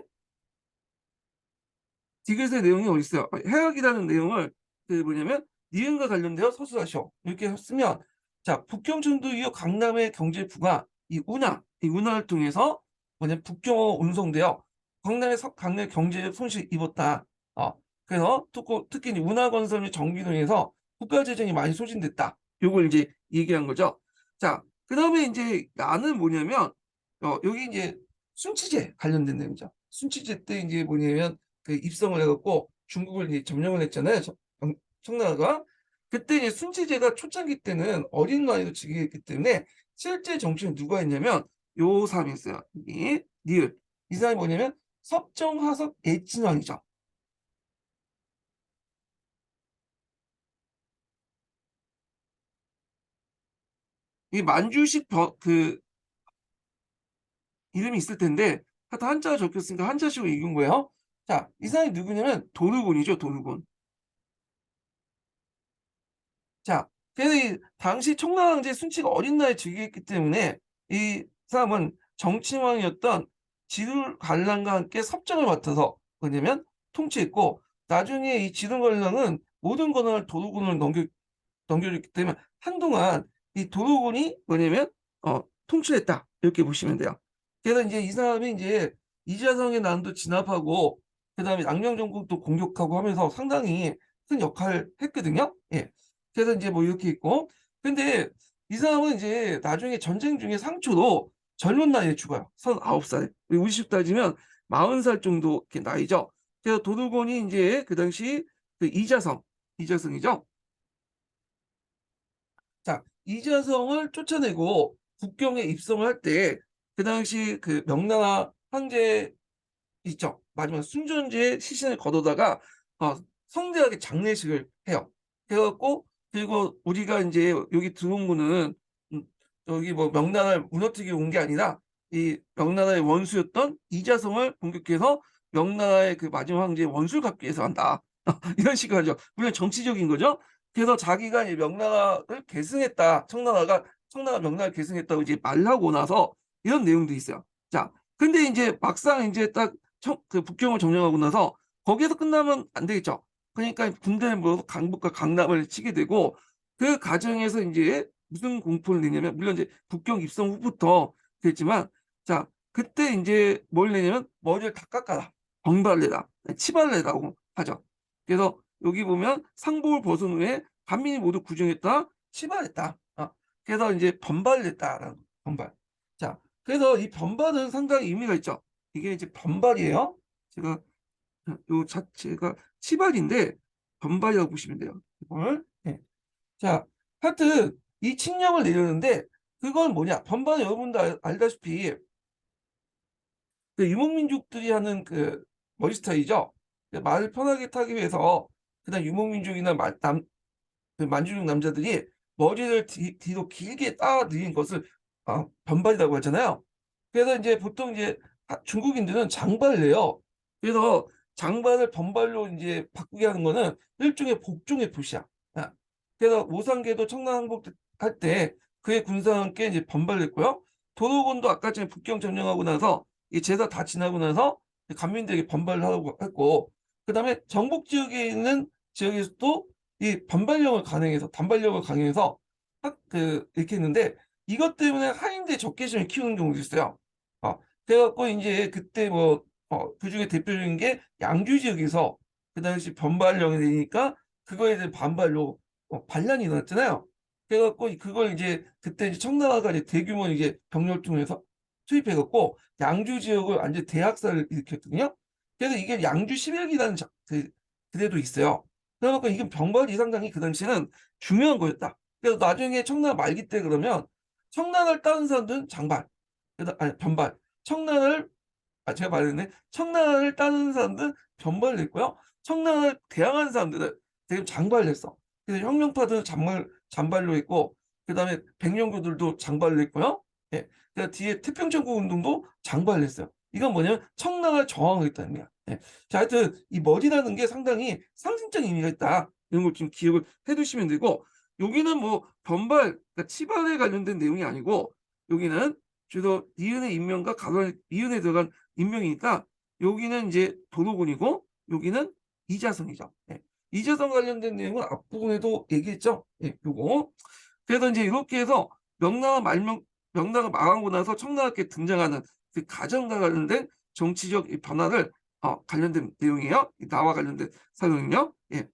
디귿의 내용이 어디 있어요? 해악이라는 내용을 뭐냐면 "니은과 관련되어 서술하시오." 이렇게 쓰면, 자, 북경천도 이후 강남의 경제부가 이 운하를 통해서 뭐냐면 북경으로 운송되어 강남 경제에 손실을 입었다. 그래서 특히 이제 운하건설 및 정비 등에서 국가 재정이 많이 소진됐다. 요걸 이제 얘기한 거죠. 자, 그다음에 인제 야는 뭐냐면 여기 인제 순치제 관련된 내용이죠. 순치제 때 인제 뭐냐면 입성을 해 갖고 중국을 이제 점령을 했잖아요, 청나라가. 그때 이제 순치제가 초창기 때는 어린 나이로 즉위했기 때문에 실제 정치는 누가 했냐면 요 사람이 있어요. 이 니을. 이 사람이 뭐냐면 섭정화석 애진왕이죠. 이 만주식 이름이 있을 텐데 하여튼 한자가 적혔으니까 한자식으로 읽은 거예요. 자, 이 사람이 누구냐면 도르곤이죠, 도르곤. 자, 그래서 이 당시 청나라황제의 순치가 어린 나이에 즉위했기 때문에 이 사람은 정치왕이었던 지둘관랑과 함께 섭정을 맡아서 뭐냐면 통치했고, 나중에 이 지둘관랑은 모든 권한을 도르곤을 넘겨줬기 때문에 한동안 이 도르곤이 뭐냐면 통치했다 이렇게 보시면 돼요. 그래서 이제 이 사람이 이제 이자성의 난도 진압하고 그다음에 양령 정국도 공격하고 하면서 상당히 큰 역할을 했거든요. 예. 그래서 이제 뭐 이렇게 있고, 근데 이 사람은 이제 나중에 전쟁 중에 상초로 젊은 나이에 죽어요. 39살. 우리식 따지면 40살 정도 이렇게 나이죠. 그래서 도르곤이 이제 그 당시 그 이자성이죠. 자, 이자성을 쫓아내고 국경에 입성을 할 때 그 당시 그 명나라 황제 있죠. 마지막 순전제의 시신을 거두다가 어, 성대하게 장례식을 해요. 해갖고 그리고 우리가 이제 여기 들어온 거는 여기 뭐 명나라를 무너뜨리기 온 게 아니라 이 명나라의 원수였던 이자성을 공격해서 명나라의 그 마지막 황제의 원수를 갚기 위해서 한다. 이런 식으로 하죠. 물론 정치적인 거죠. 그래서 자기가 이 명나라를 계승했다. 청나라가 명나라를 계승했다고 이제 말하고 나서 이런 내용도 있어요. 자, 근데 이제 막상 이제 딱 그 북경을 점령하고 나서 거기에서 끝나면 안 되겠죠. 그러니까 군대를 모아서 강북과 강남을 치게 되고, 그 과정에서 이제 무슨 공포를 내냐면, 물론 이제 북경 입성 후부터 그랬지만, 자, 그때 이제 뭘 내냐면 머리를 다 깎아라. 번발레다. 치발레라고 하죠. 그래서 여기 보면 상복을 벗은 후에 반민이 모두 구정했다. 치발했다. 그래서 이제 번발했다라는 번발. 자, 그래서 이 번발은 상당히 의미가 있죠. 이게 이제 번발이에요. 제가 요 자체가 치발인데 번발이라고 보시면 돼요. 이걸. 네. 자, 하여튼 이 칙령을 내렸는데 그건 뭐냐? 번발은 여러분도 알다시피 그 유목민족들이 하는 그 머리 스타일이죠. 말을 편하게 타기 위해서 그다음 유목민족이나 그 만주족 남자들이 머리를 뒤로 길게 따 늘린 것을 변발이라고 하잖아요. 그래서 이제 보통 이제 중국인들은 장발을 해요. 그래서 장발을 번발로 이제 바꾸게 하는 거는 일종의 복종의 표시야. 그래서 오상계도 청나항복 할 때 그의 군사와 함께 이제 번발을 했고요. 도로곤도 아까 전에 북경 점령하고 나서 이 제사 다 지나고 나서 간민들에게 번발을 하라고 했고, 그다음에 정복 지역에 있는 지역에서도 이 단발령을 강행해서 이렇게 했는데, 이것 때문에 하인대 적개심을 키우는 경우도 있어요. 그래갖고 이제 그때 뭐 그중에 대표적인 게 양주 지역에서 그 당시 번발령이 되니까 그거에 대한 반발로 반란이 일어났잖아요. 그래갖고 그걸 이제 그때 이제 청나라가 이제 대규모 이제 병력을 통해서 투입해갖고 양주 지역을 완전 대학살을 일으켰거든요. 그래서 이게 양주 11기라는 그대도 있어요. 그러니까 이건 병발 이상당이 그 당시에는 중요한 거였다. 그래서 나중에 청나라 말기 때 그러면 청나라를 따른 사람들은 장발, 아니 변발. 청나라를 제가 말했네. 청나라를 따르는 사람들은 변발을 했고요. 청나라를 대항하는 사람들은 대부분 장발을 했어. 그래서 혁명파들은 장발로 했고, 그다음에 백령교들도 장발을 했고요. 예. 그다음 뒤에 태평천국 운동도 장발을 했어요. 이건 뭐냐면 청나라를 저항을 했다는 거야. 예. 자, 하여튼 이 머리라는 게 상당히 상징적 의미가 있다. 이런 걸 좀 기억을 해두시면 되고, 여기는 뭐 변발, 그러니까 치발에 관련된 내용이 아니고, 여기는 주로 니은의 인명과 이은에 들어간 인명이니까 여기는 이제 도로군이고 여기는 이자성이죠. 예. 이자성 관련된 내용은 앞부분에도 얘기했죠. 예, 요거. 그래서 이제 이렇게 해서 명나라가 망하고 나서 청나라께 등장하는 그 가정과 관련된 정치적 변화를 관련된 내용이에요. 나와 관련된 사용이요. 예.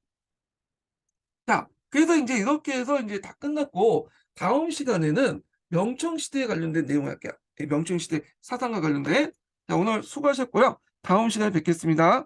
자, 그래서 이제 이렇게 해서 이제 다 끝났고, 다음 시간에는 명청시대에 관련된 내용을 할게요. 명청시대 사상과 관련된. 자, 오늘 수고하셨고요. 다음 시간에 뵙겠습니다.